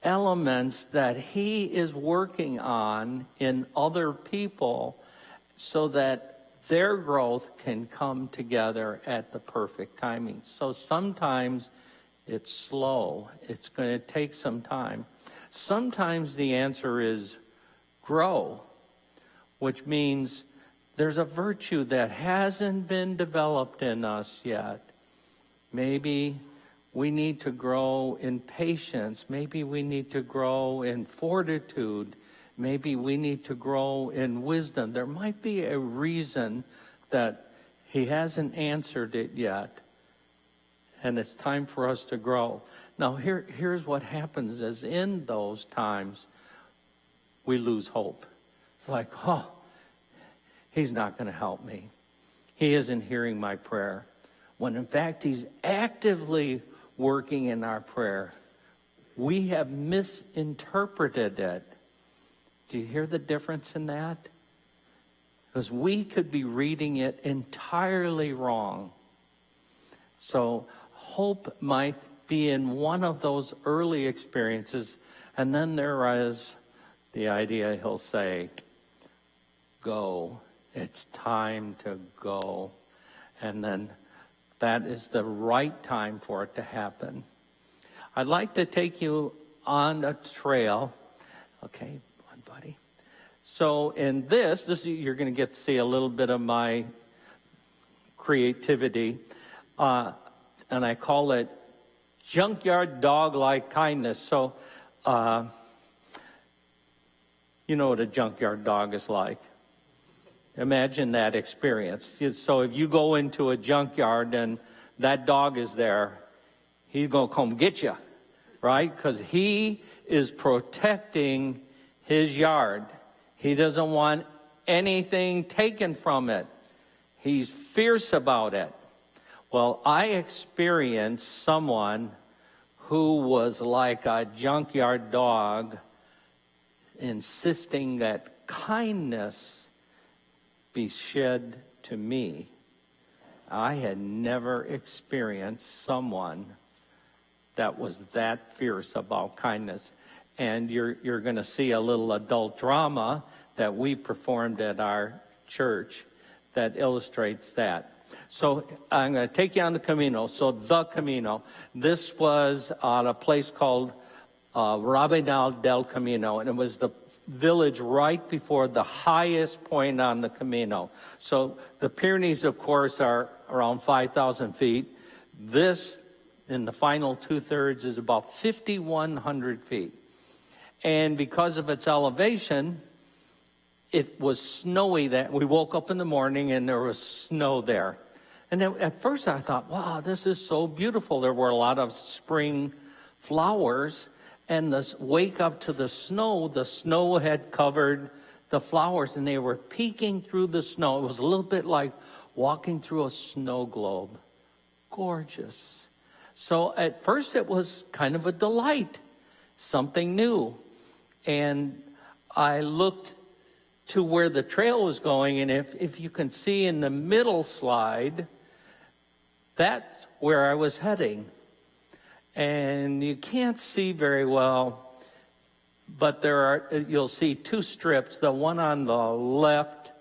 elements that he is working on in other people so that their growth can come together at the perfect timing. So sometimes it's slow. It's going to take some time. Sometimes the answer is grow, which means there's a virtue that hasn't been developed in us yet. Maybe we need to grow in patience. Maybe we need to grow in fortitude. Maybe we need to grow in wisdom. There might be a reason that he hasn't answered it yet. And it's time for us to grow. Now, here's what happens is in those times, we lose hope. It's like, oh, he's not going to help me. He isn't hearing my prayer. When in fact, he's actively working in our prayer. We have misinterpreted it. Do you hear the difference in that? Because we could be reading it entirely wrong. So hope might be in one of those early experiences, and then there is the idea he'll say, go. It's time to go. And then that is the right time for it to happen. I'd like to take you on a trail. Okay, buddy. So in this you're going to get to see a little bit of my creativity. And I call it junkyard dog-like kindness. So, you know what a junkyard dog is like. Imagine that experience. So if you go into a junkyard and that dog is there, he's going to come get you, right? Because he is protecting his yard. He doesn't want anything taken from it. He's fierce about it. Well, I experienced someone who was like a junkyard dog, insisting that kindness be shed to me. I had never experienced someone that was that fierce about kindness. And you're going to see a little adult drama that we performed at our church that illustrates that. So I'm going to take you on the Camino. So the Camino. This was on a place called Rabinal del Camino, and it was the village right before the highest point on the Camino. So the Pyrenees, of course, are around 5,000 feet. This, in the final two-thirds, is about 5,100 feet. And because of its elevation, it was snowy. That we woke up in the morning and there was snow there. And then at first I thought, wow, this is so beautiful. There were a lot of spring flowers, and the wake up to the snow had covered the flowers, and they were peeking through the snow. It was a little bit like walking through a snow globe. Gorgeous. So at first it was kind of a delight, something new. And I looked to where the trail was going, and if you can see in the middle slide, that's where I was heading. And you can't see very well, but you'll see two strips. The one on the left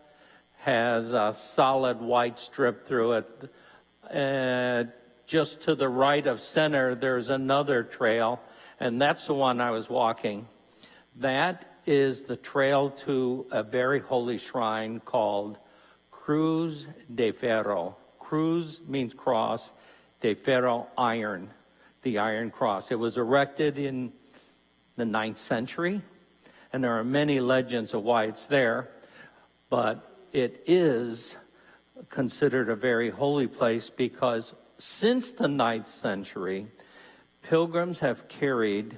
has a solid white strip through it. Just to the right of center, there's another trail, and that's the one I was walking. That is the trail to a very holy shrine called Cruz de Ferro. Cruz means cross, de ferro, iron, the Iron Cross. It was erected in the 9th century, and there are many legends of why it's there, but it is considered a very holy place because since the 9th century, pilgrims have carried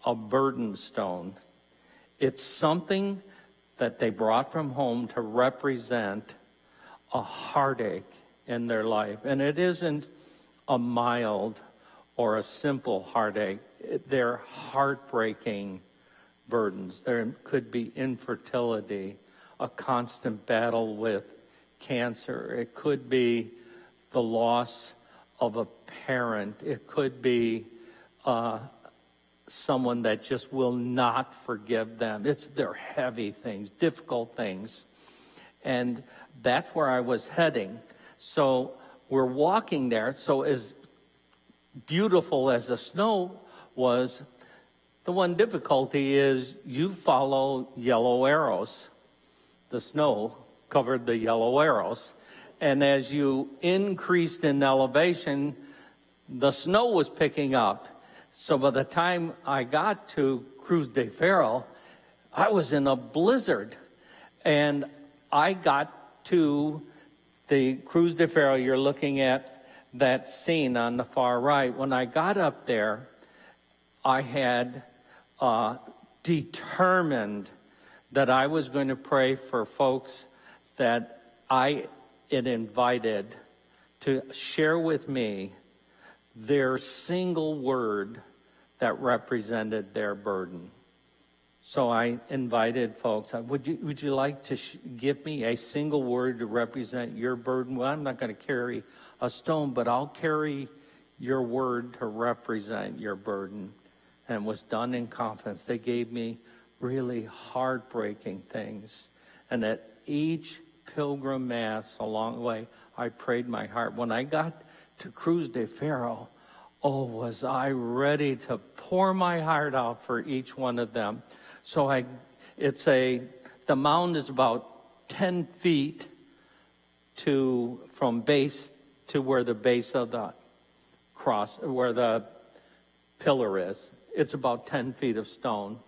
a burden stone. It's something that they brought from home to represent a heartache in their life. And it isn't a mild or a simple heartache. They're heartbreaking burdens. There could be infertility, a constant battle with cancer. It could be the loss of a parent. It could be someone that just will not forgive them. They're heavy things, difficult things. And that's where I was heading. So we're walking there. So as beautiful as the snow was, the one difficulty is you follow yellow arrows. The snow covered the yellow arrows. And as you increased in elevation, the snow was picking up. So by the time I got to Cruz de Ferro, I was in a blizzard. And I got to the Cruz de Ferro. You're looking at that scene on the far right. When I got up there, I had determined that I was going to pray for folks that I had invited to share with me their single word that represented their burden. So I invited folks. Would you like to give me a single word to represent your burden? Well, I'm not going to carry a stone, but I'll carry your word to represent your burden. And it was done in confidence. They gave me really heartbreaking things. And at each pilgrim mass along the way, I prayed my heart. When I got to Cruz de Ferro, oh, was I ready to pour my heart out for each one of them. So the mound is about 10 feet from base to where the base of the cross, where the pillar is. It's about 10 feet of stone,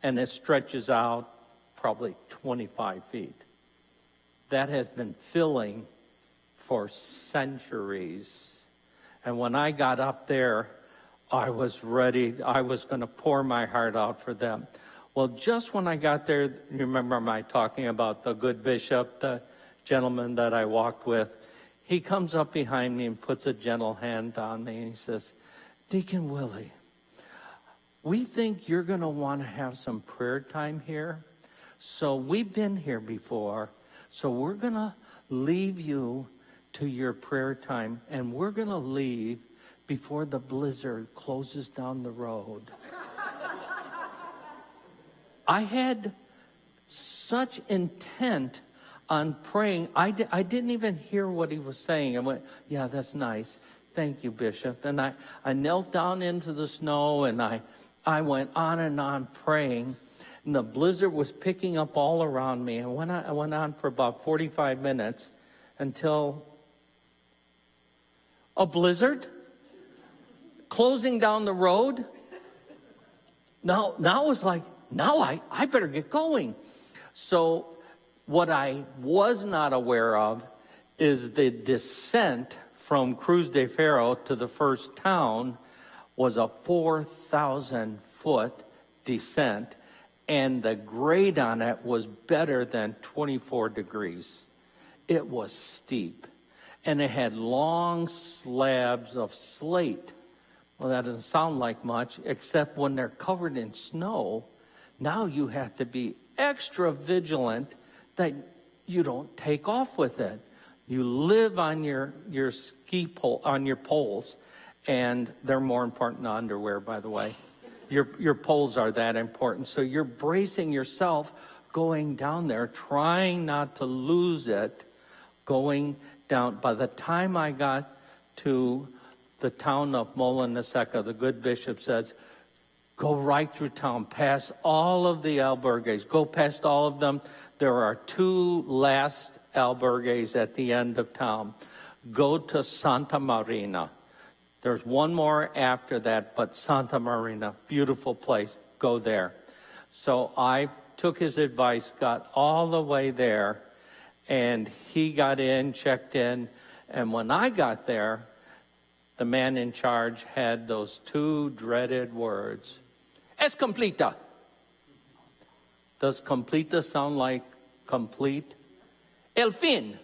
and it stretches out probably 25 feet. That has been filling for centuries. And when I got up there, I was ready. I was going to pour my heart out for them. Well, just when I got there, you remember my talking about the good bishop, the gentleman that I walked with. He comes up behind me and puts a gentle hand on me, and he says, Deacon Willie, we think you're going to want to have some prayer time here. So we've been here before, so we're going to leave you to your prayer time, and we're going to leave before the blizzard closes down the road. I had such intent on praying. I didn't even hear what he was saying. I went, yeah, that's nice. Thank you, Bishop. And I knelt down into the snow, and I went on praying. And the blizzard was picking up all around me. And I went on for about 45 minutes until a blizzard closing down the road. Now it's like, now I better get going. So what I was not aware of is the descent from Cruz de Ferro to the first town was a 4,000-foot descent, and the grade on it was better than 24 degrees. It was steep, and it had long slabs of slate. Well, that doesn't sound like much, except when they're covered in snow. Now you have to be extra vigilant that you don't take off with it. You live on your ski pole, on your poles, and they're more important than underwear, by the way. Your poles are that important. So you're bracing yourself going down there, trying not to lose it, going down. By the time I got to the town of Molinaseca, the good bishop says, go right through town, past all of the albergues, go past all of them. There are 2 last albergues at the end of town. Go to Santa Marina. There's one more after that, but Santa Marina, beautiful place, go there. So I took his advice, got all the way there, and he got in, checked in, and when I got there, the man in charge had those 2 dreaded words, es completa. Does completa sound like complete? El fin.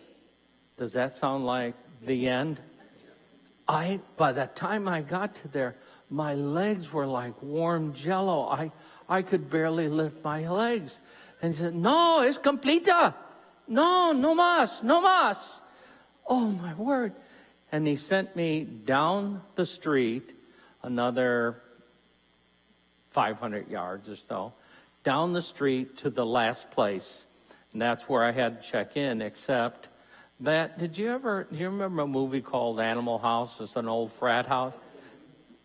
Does that sound like the end? By the time I got to there, my legs were like warm jello. I could barely lift my legs. And he said, no, es completa. No más, no más. Oh, my word. And he sent me down the street, another 500 yards or so, down the street to the last place. And that's where I had to check in, except that, do you remember a movie called Animal House? It's an old frat house.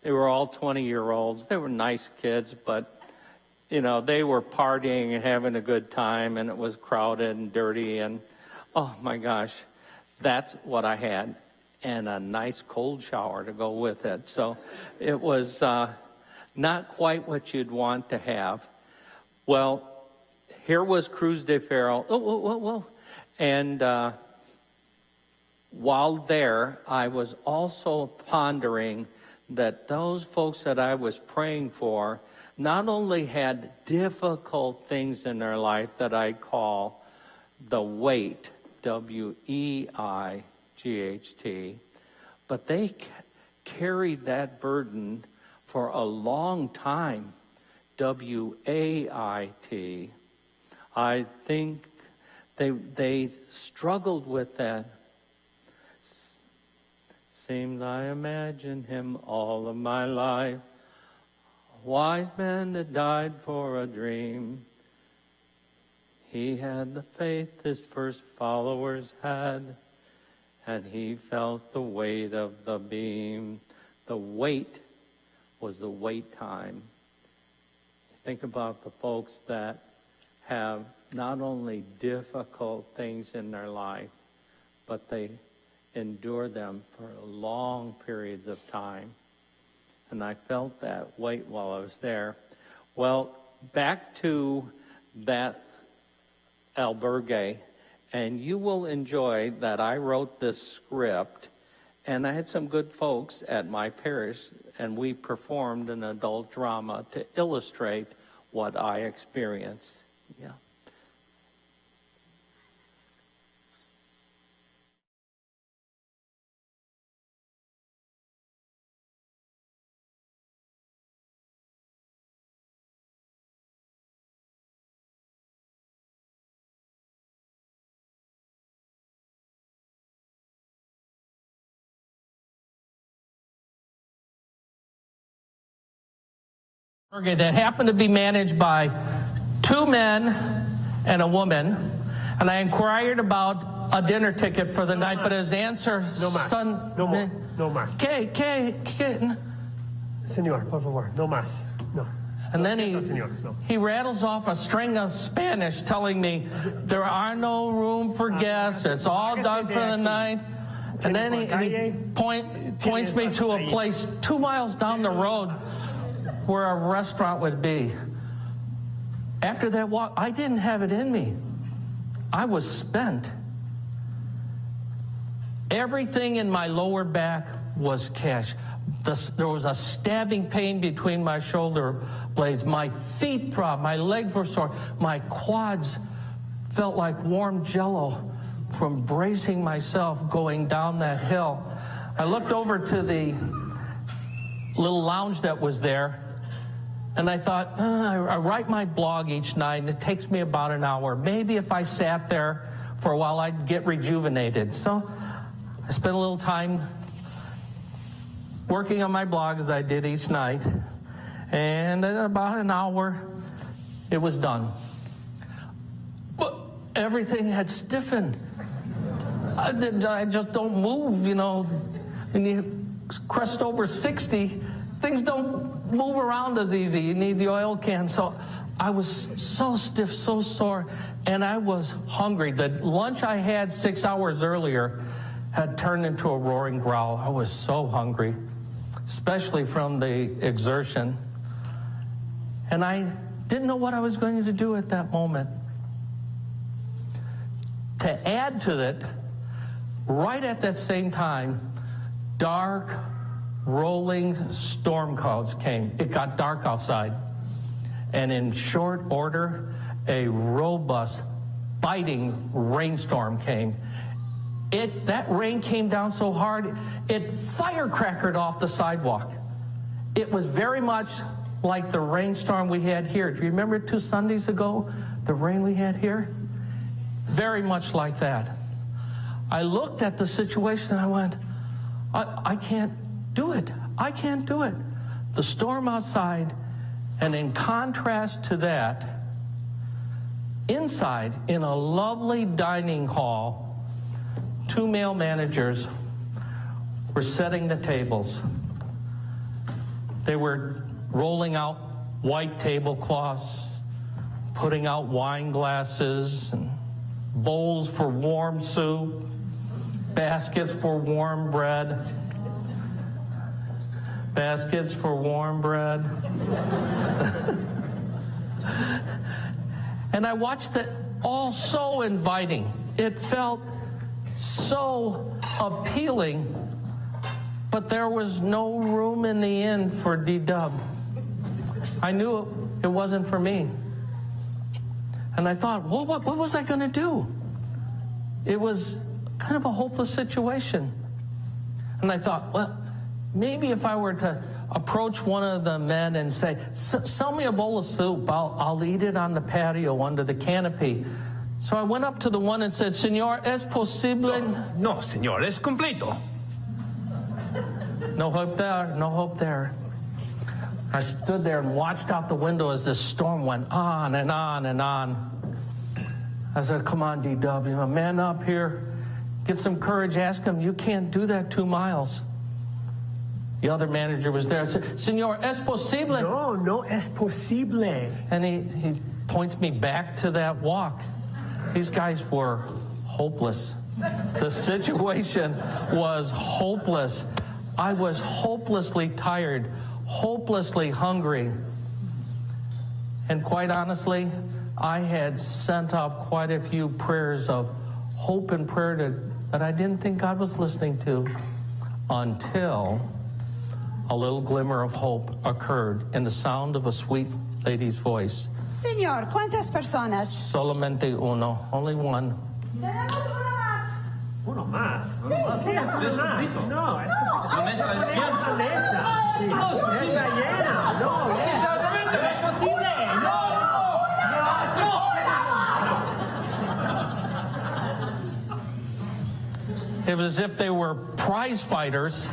They were all 20-year-olds. They were nice kids, but, you know, they were partying and having a good time, and it was crowded and dirty, and, oh, my gosh, that's what I had, and a nice cold shower to go with it. So it was not quite what you'd want to have. Well, here was Cruz de Ferro. And while there, I was also pondering that those folks that I was praying for not only had difficult things in their life that I call the weight, W-E-I-G-H-T, but they carried that burden for a long time, W-A-I-T. I think they struggled with that. Seems I imagined him all of my life, a wise man that died for a dream. He had the faith his first followers had, and he felt the weight of the beam. The weight was the wait time. Think about the folks that have not only difficult things in their life, but they endure them for long periods of time. And I felt that weight while I was there. Well, back to that albergue, and you will enjoy that I wrote this script, and I had some good folks at my parish, and we performed an adult drama to illustrate what I experienced. Yeah. That happened to be managed by 2 men and a woman, and I inquired about a dinner ticket for the night, but his answer... No más. No more. No más. ¿Qué? Señor, por favor, no más. No. And then Señor, no. he rattles off a string of Spanish telling me there are no room for guests, it's all done for the night. And then he points me to a place 2 miles down the road where a restaurant would be. After that walk, I didn't have it in me. I was spent. Everything in my lower back was cash. There was a stabbing pain between my shoulder blades. My feet throbbed. My legs were sore. My quads felt like warm jello from bracing myself going down that hill. I looked over to the little lounge that was there, and I thought, I write my blog each night, and it takes me about an hour. Maybe if I sat there for a while, I'd get rejuvenated. So I spent a little time working on my blog as I did each night, and in about an hour, it was done. But everything had stiffened. I just don't move, you know. When you crest over 60, things don't move around as easy. You need the oil can. So I was so stiff, so sore, and I was hungry. The lunch I had 6 hours earlier had turned into a roaring growl. I was so hungry, especially from the exertion. And I didn't know what I was going to do at that moment. To add to it, right at that same time, dark, rolling storm clouds came. It got dark outside. And in short order, a robust, biting rainstorm came. That rain came down so hard, it firecrackered off the sidewalk. It was very much like the rainstorm we had here. Do you remember 2 Sundays ago, the rain we had here? Very much like that. I looked at the situation and I went, I can't do it. I can't do it. The storm outside, and in contrast to that, inside in a lovely dining hall, 2 male managers were setting the tables. They were rolling out white tablecloths, putting out wine glasses and bowls for warm soup, baskets for warm bread. Baskets for warm bread. And I watched it all so inviting. It felt so appealing, but there was no room in the inn for D-Dub. I knew it wasn't for me. And I thought, well, what was I going to do? It was kind of a hopeless situation. And I thought, well, maybe if I were to approach one of the men and say, sell me a bowl of soup, I'll eat it on the patio under the canopy. So I went up to the one and said, Señor, ¿es posible? No, señor, es completo. No hope there, no hope there. I stood there and watched out the window as this storm went on and on and on. I said, come on, D-Dub, you know, man up here, get some courage, ask him, you can't do that 2 miles. The other manager was there. I said, Señor, ¿es posible? No es posible. And he points me back to that walk. These guys were hopeless. The situation was hopeless. I was hopelessly tired, hopelessly hungry. And quite honestly, I had sent up quite a few prayers of hope and prayer that I didn't think God was listening to, until a little glimmer of hope occurred in the sound of a sweet lady's voice. Señor, ¿cuántas personas? Solamente uno, only one. Tenemos uno más. Uno más. Sí, Es completo. No, es completo. La mesa es llena. La mesa. No, es posible. Está llena. No, exactamente. No es posible. No. It was as if they were prize fighters.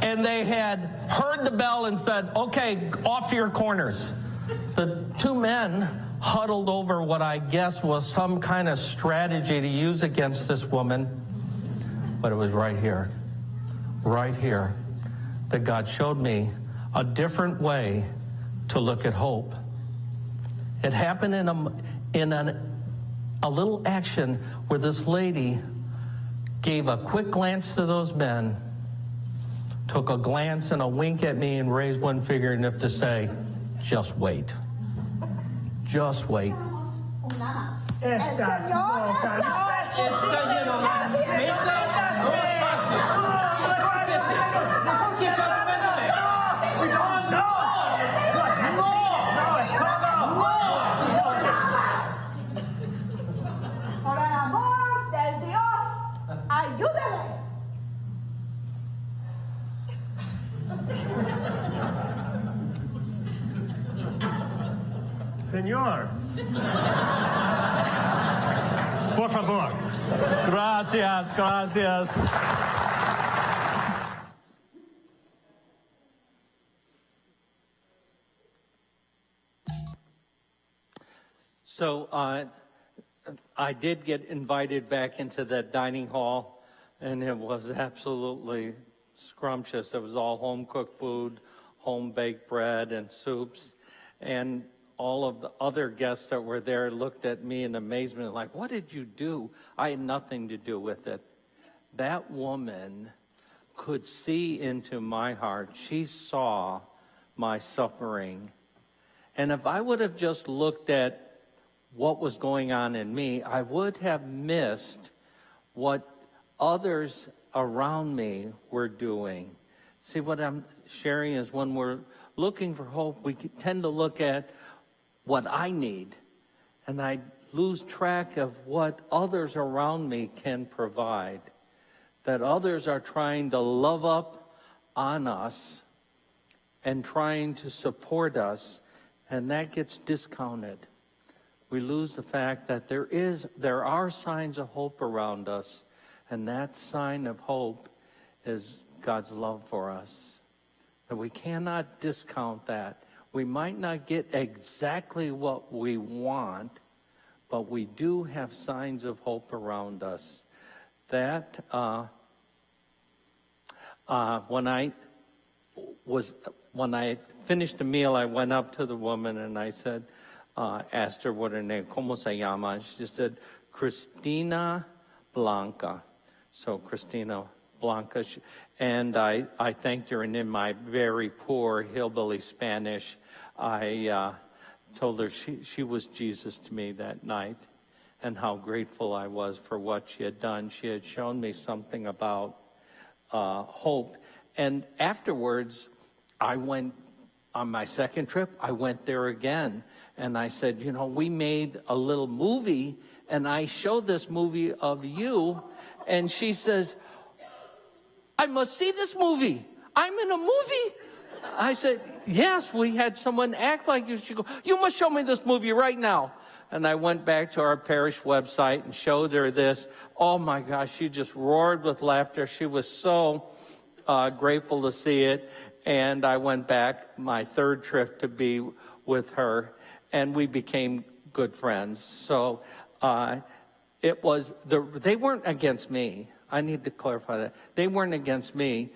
And they had heard the bell and said, okay, off to your corners. The 2 men huddled over what I guess was some kind of strategy to use against this woman. But it was right here, that God showed me a different way to look at hope. It happened in a little action where this lady gave a quick glance to those men, took a glance and a wink at me, and raised one finger as if to say, just wait. Just wait. Estás loca. Está lleno de mesa. No espacio. ¿Por qué se atreven? No. Por el amor del Dios, ayúdale. Señor. Por favor. Gracias. So I did get invited back into that dining hall, and it was absolutely scrumptious. It was all home-cooked food, home-baked bread and soups, and all of the other guests that were there looked at me in amazement, like, what did you do? I had nothing to do with it. That woman could see into my heart. She saw my suffering. And if I would have just looked at what was going on in me, I would have missed what others around me were doing. See, what I'm sharing is when we're looking for hope, we tend to look at what I need, and I lose track of what others around me can provide, that others are trying to love up on us and trying to support us, and that gets discounted. We lose the fact that there are signs of hope around us, and that sign of hope is God's love for us. And we cannot discount that. We might not get exactly what we want, but we do have signs of hope around us. That when I finished the meal, I went up to the woman and I said, asked her what her name, ¿Cómo se llama? She said, Cristina Blanca. So Cristina Blanca. And I thanked her, and in my very poor hillbilly Spanish, I told her she was Jesus to me that night, and how grateful I was for what she had done. She had shown me something about hope. And afterwards, I went on my second trip, I went there again. And I said, you know, we made a little movie, and I showed this movie of you. And she says, I must see this movie. I'm in a movie. I said, yes, we had someone act like you. She goes, you must show me this movie right now. And I went back to our parish website and showed her this. Oh my gosh, she just roared with laughter. She was so grateful to see it. And I went back my third trip to be with her, and we became good friends. So they weren't against me. I need to clarify that. They weren't against me.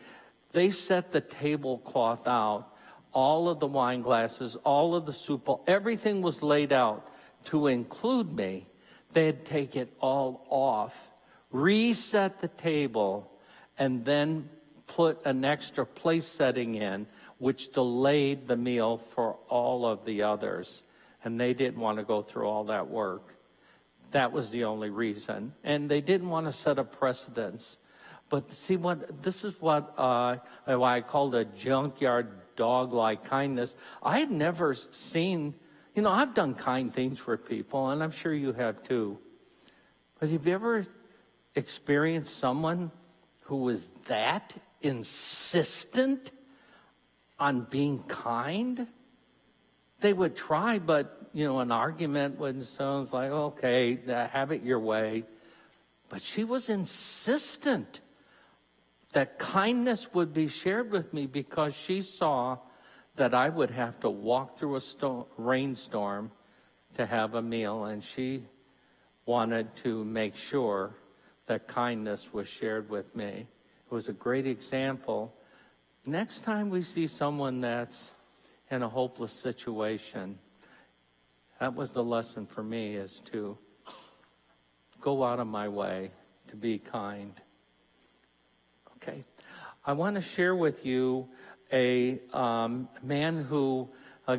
They set the tablecloth out, all of the wine glasses, all of the soup, everything was laid out to include me. They'd take it all off, reset the table, and then put an extra place setting in, which delayed the meal for all of the others. And they didn't want to go through all that work. That was the only reason. And they didn't want to set a precedence. But see, this is what I called a junkyard dog-like kindness. I had never seen, I've done kind things for people, and I'm sure you have too. But have you ever experienced someone who was that insistent on being kind? They would try, but, an argument would sound like, okay, have it your way. But she was insistent that kindness would be shared with me because she saw that I would have to walk through a rainstorm to have a meal, and she wanted to make sure that kindness was shared with me. It was a great example. Next time we see someone that's in a hopeless situation, that was the lesson for me, is to go out of my way to be kind Okay. I want to share with you a man who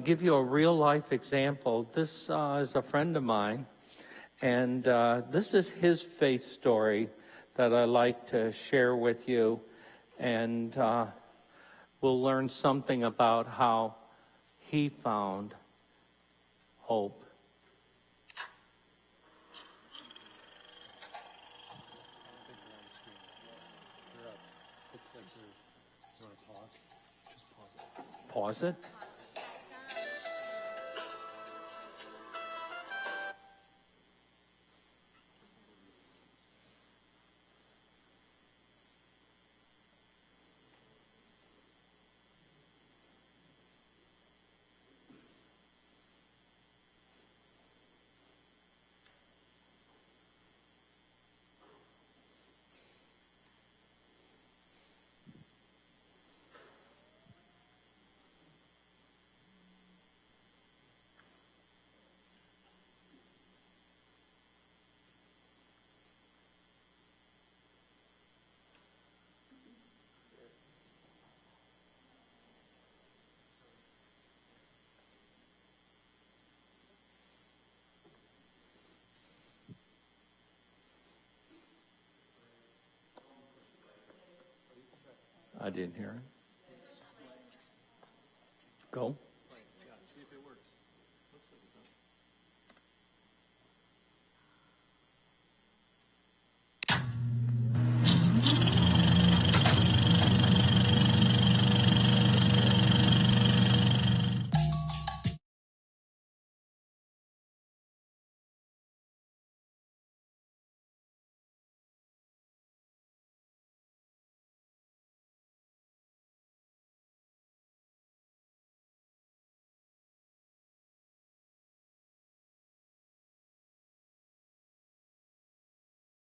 give you a real life example. This is a friend of mine, and this is his faith story that I like to share with you, and we'll learn something about how he found hope. Pause it. I didn't hear it. Go.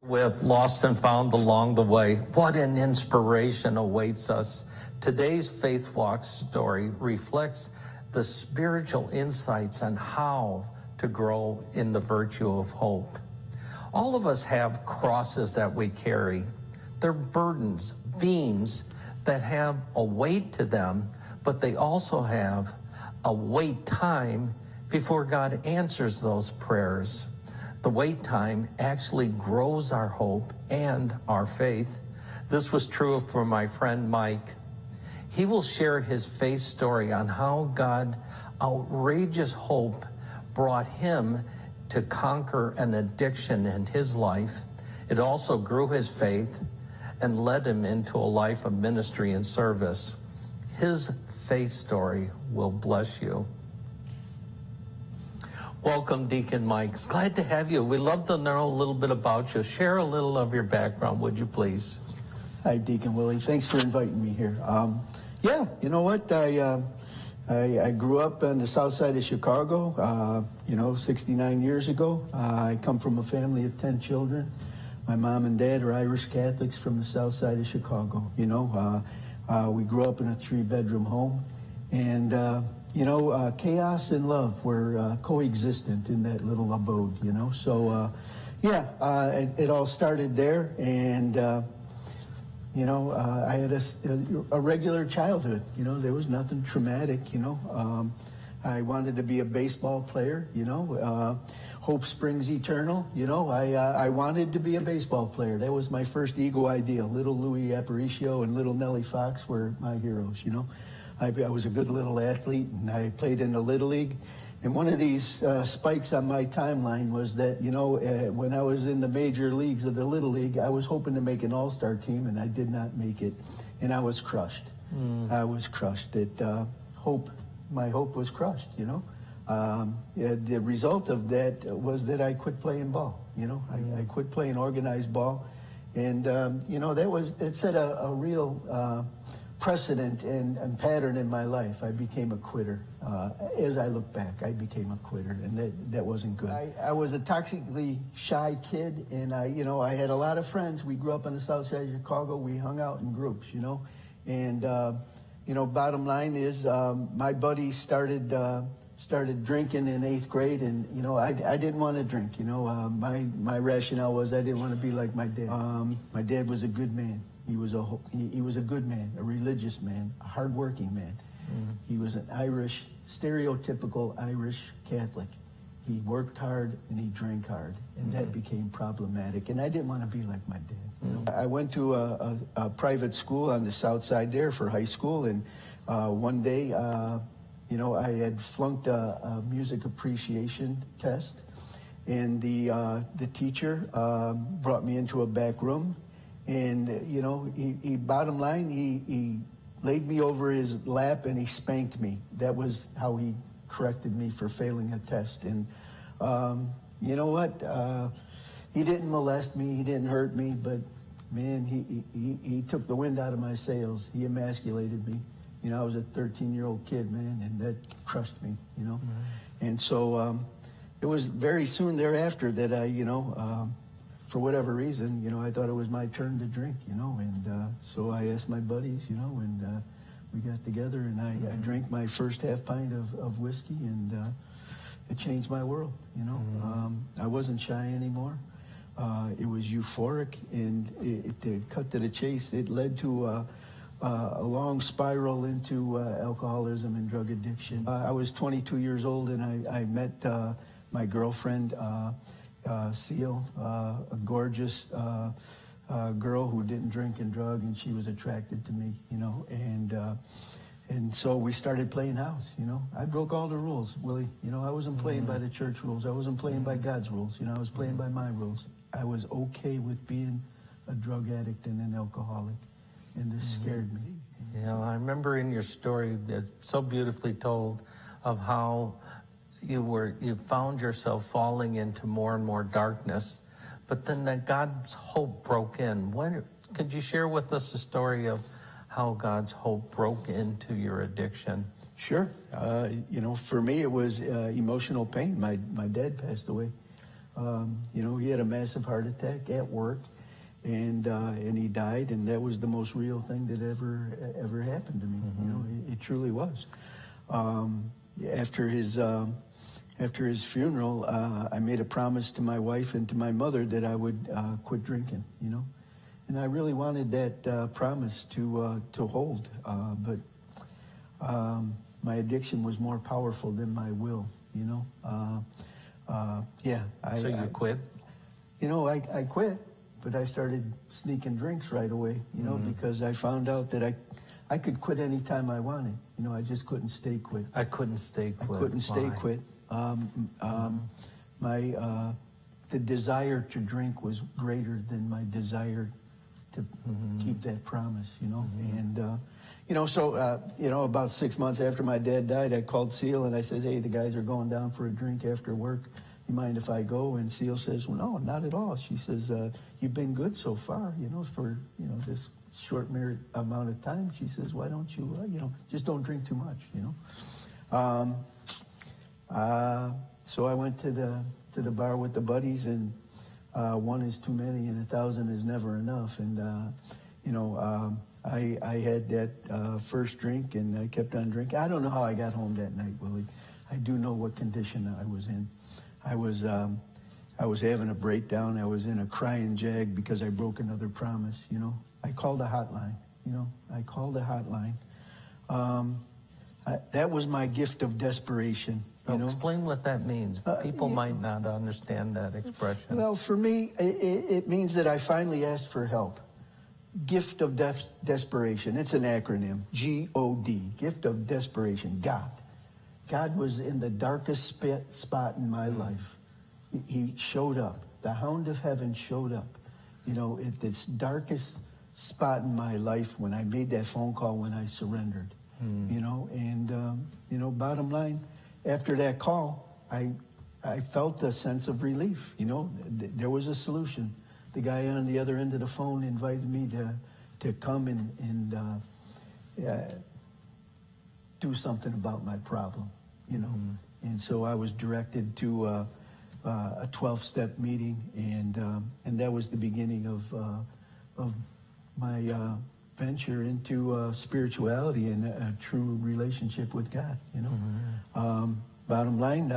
With Lost and Found Along the Way. What an inspiration awaits us. Today's Faith Walk story reflects the spiritual insights on how to grow in the virtue of hope. All of us have crosses that we carry. They're burdens, beams that have a weight to them, but they also have a wait time before God answers those prayers. The wait time actually grows our hope and our faith. This was true for my friend Mike. He will share his faith story on how God's outrageous hope brought him to conquer an addiction in his life. It also grew his faith and led him into a life of ministry and service. His faith story will bless you. Welcome, Deacon Mike. Glad to have you. We'd love to know a little bit about you. Share a little of your background, would you please? Hi, Deacon Willie. Thanks for inviting me here. Yeah, you know what? I grew up on the south side of Chicago, 69 years ago. I come from a family of 10 children. My mom and dad are Irish Catholics from the south side of Chicago. We grew up in a 3-bedroom home, and chaos and love were coexistent in that little abode, So, it all started there, and, I had a regular childhood. There was nothing traumatic, I wanted to be a baseball player, hope springs eternal, I wanted to be a baseball player. That was my first ego idea. Little Louis Aparicio and little Nellie Fox were my heroes, I was a good little athlete, and I played in the Little League. And one of these spikes on my timeline was that, when I was in the major leagues of the Little League, I was hoping to make an all-star team, and I did not make it. And I was crushed. I was crushed. My hope was crushed, The result of that was that I quit playing ball, I quit playing organized ball. And, it set a real precedent and pattern in my life. I became a quitter. As I look back, I became a quitter, and that wasn't good. I was a toxically shy kid, and I had a lot of friends. We grew up on the south side of Chicago. We hung out in groups, And, bottom line is, my buddy started drinking in 8th grade, and, I didn't want to drink. My rationale was I didn't want to be like my dad. My dad was a good man. He was a good man, a religious man, a hardworking man. He was an stereotypical Irish Catholic. He worked hard and he drank hard, and that became problematic. And I didn't want to be like my dad. You know? I went to a private school on the south side there for high school, and one day, you know, I had flunked a music appreciation test, and the teacher brought me into a back room, and you know, he bottom line, he laid me over his lap and he spanked me. That was how he corrected me for failing a test. And you know what? He didn't molest me. He didn't hurt me. But man, he took the wind out of my sails. He emasculated me. You know, I was a 13-year-old kid, man, and that crushed me. You know, and so it was very soon thereafter that I, you know, for whatever reason, you know, I thought it was my turn to drink. You know, and so I asked my buddies, you know, and we got together, and I drank my first half pint of whiskey, and it changed my world, you know. I wasn't shy anymore. It was euphoric, and to cut to the chase, it led to a long spiral into alcoholism and drug addiction. I was 22 years old, and I met my girlfriend, Seal, a gorgeous girl who didn't drink and drug, and she was attracted to me, you know, and so we started playing house, you know. I broke all the rules, Willie. You know, I wasn't playing by the church rules. I wasn't playing by God's rules. You know, I was playing by my rules. I was okay with being a drug addict and an alcoholic, and this scared me. You know, I remember in your story, it's so beautifully told, of how you found yourself falling into more and more darkness, but then that God's hope broke in. Could you share with us the story of how God's hope broke into your addiction? Sure. You know, for me, it was emotional pain. My dad passed away. You know, he had a massive heart attack at work, and he died, and that was the most real thing that ever happened to me. You know, it truly was. After his funeral, I made a promise to my wife and to my mother that I would quit drinking. You know, and I really wanted that promise to hold, but my addiction was more powerful than my will. You know, yeah. So you quit? You know, I quit, but I started sneaking drinks right away. You know, because I found out that I could quit any time I wanted. You know, I just couldn't stay quit. I couldn't stay quit. I couldn't stay Why? quit. The desire to drink was greater than my desire to keep that promise, you know. And you know, so you know, about 6 months after my dad died, I called Seal and I said, "Hey, the guys are going down for a drink after work. You mind if I go?" And Seal says, "Well, no, not at all." She says, "You've been good so far, you know, for this short amount of time." She says, "Why don't you, you know, just don't drink too much, you know." So I went to the bar with the buddies, and one is too many and 1,000 is never enough. And you know, I had that first drink, and I kept on drinking. I don't know how I got home that night, Willie. I do know what condition I was in. I was having a breakdown. I was in a crying jag because I broke another promise. You know, I called a hotline. You know, I called a hotline. That was my gift of desperation. You know? Explain what that means. People might not understand that expression. Well, for me, it means that I finally asked for help. Gift of desperation. It's an acronym. G-O-D. Gift of desperation. God. God was in the darkest spot in my life. He showed up. The hound of heaven showed up. You know, at this darkest spot in my life when I made that phone call, when I surrendered. You know, and you know, bottom line, after that call, I felt a sense of relief. You know, there was a solution. The guy on the other end of the phone invited me to come and do something about my problem. You know, and so I was directed to a 12-step meeting, and that was the beginning of my venture into spirituality and a true relationship with God. You know, bottom line,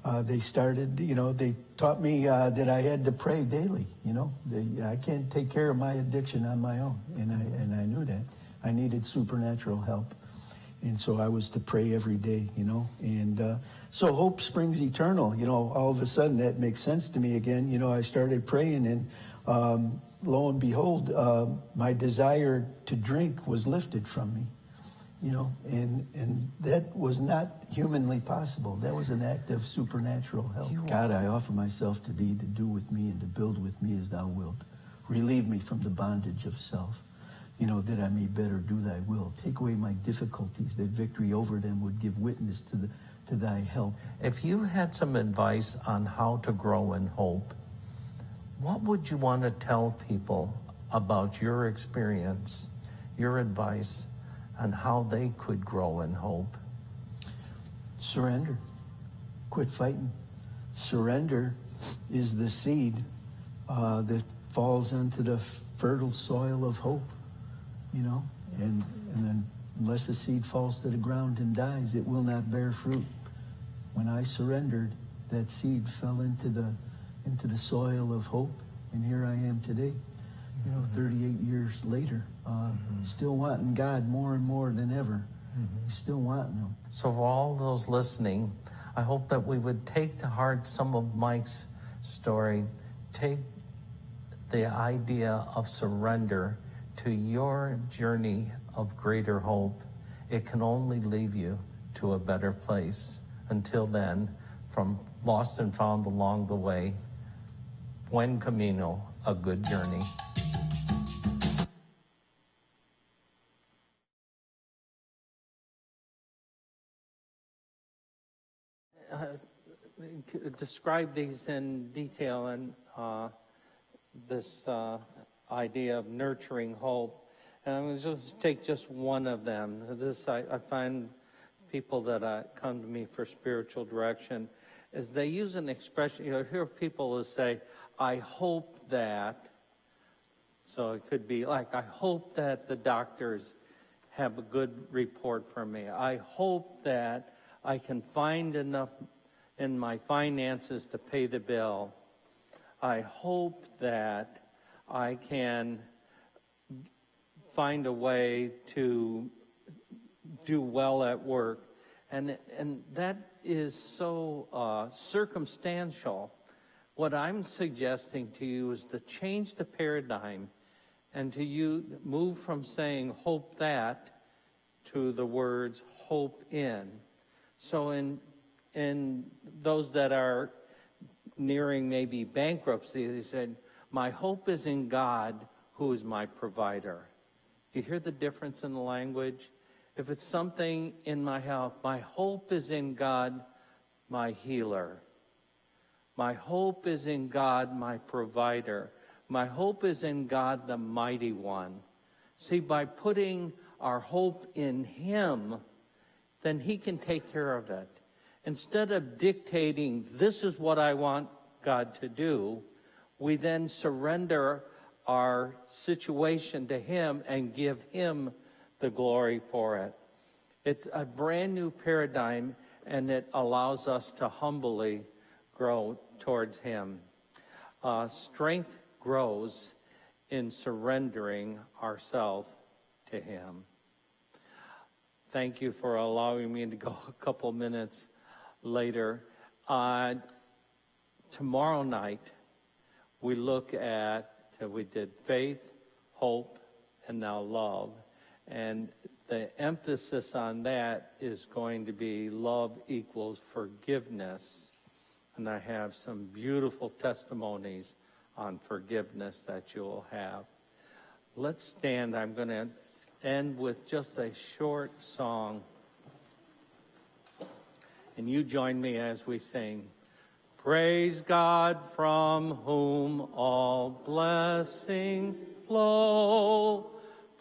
They started, they taught me that I had to pray daily. I can't take care of my addiction on my own, and I knew that. I needed supernatural help, and so I was to pray every day. And so hope springs eternal. All of a sudden that makes sense to me again. I started praying, and lo and behold, my desire to drink was lifted from me. And that was not humanly possible. That was an act of supernatural help. God, I offer myself to thee to do with me and to build with me as thou wilt. Relieve me from the bondage of self, that I may better do thy will. Take away my difficulties, that victory over them would give witness to thy help. If you had some advice on how to grow in hope, what would you want to tell people about your experience, your advice, and how they could grow in hope? Surrender. Quit fighting. Surrender is the seed that falls into the fertile soil of hope, and then unless the seed falls to the ground and dies, it will not bear fruit. When I surrendered, that seed fell into the soil of hope, and here I am today. 38 years later, still wanting God more and more than ever. Still wanting Him. So for all those listening, I hope that we would take to heart some of Mike's story, take the idea of surrender to your journey of greater hope. It can only lead you to a better place. Until then, from Lost and Found along the way, Buen Camino, a good journey. Describe these in detail, and this idea of nurturing hope. And I'm going to just take just one of them. I find people that come to me for spiritual direction is they use an expression. Hear people who say, I hope that. So it could be like, I hope that the doctors have a good report for me. I hope that I can find enough in my finances to pay the bill. I hope that I can find a way to do well at work. And that is so circumstantial. What I'm suggesting to you is to change the paradigm and to move from saying hope that to the words hope in. So in those that are nearing maybe bankruptcy, they said, my hope is in God, who is my provider. Do you hear the difference in the language? If it's something in my health, my hope is in God, my healer. My hope is in God, my provider. My hope is in God, the mighty one. See, by putting our hope in Him, then He can take care of it. Instead of dictating, this is what I want God to do, we then surrender our situation to Him and give Him the glory for it. It's a brand new paradigm, and it allows us to humbly grow towards Him. Strength grows in surrendering ourselves to Him. Thank you for allowing me to go a couple minutes later. Tomorrow night, we did faith, hope, and now love. And the emphasis on that is going to be love equals forgiveness. And I have some beautiful testimonies on forgiveness that you'll have. Let's stand. I'm going to end with just a short song. And you join me as we sing. Praise God, from whom all blessings flow.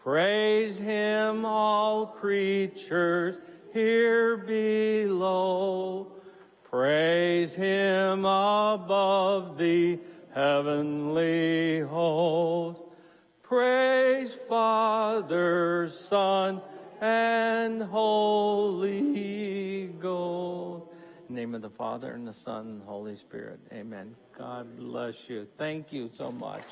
Praise Him, all creatures here below. Praise Him above the heavenly host. Praise Father, Son, and Holy Ghost. In the name of the Father, and the Son, and the Holy Spirit. Amen. God bless you. Thank you so much.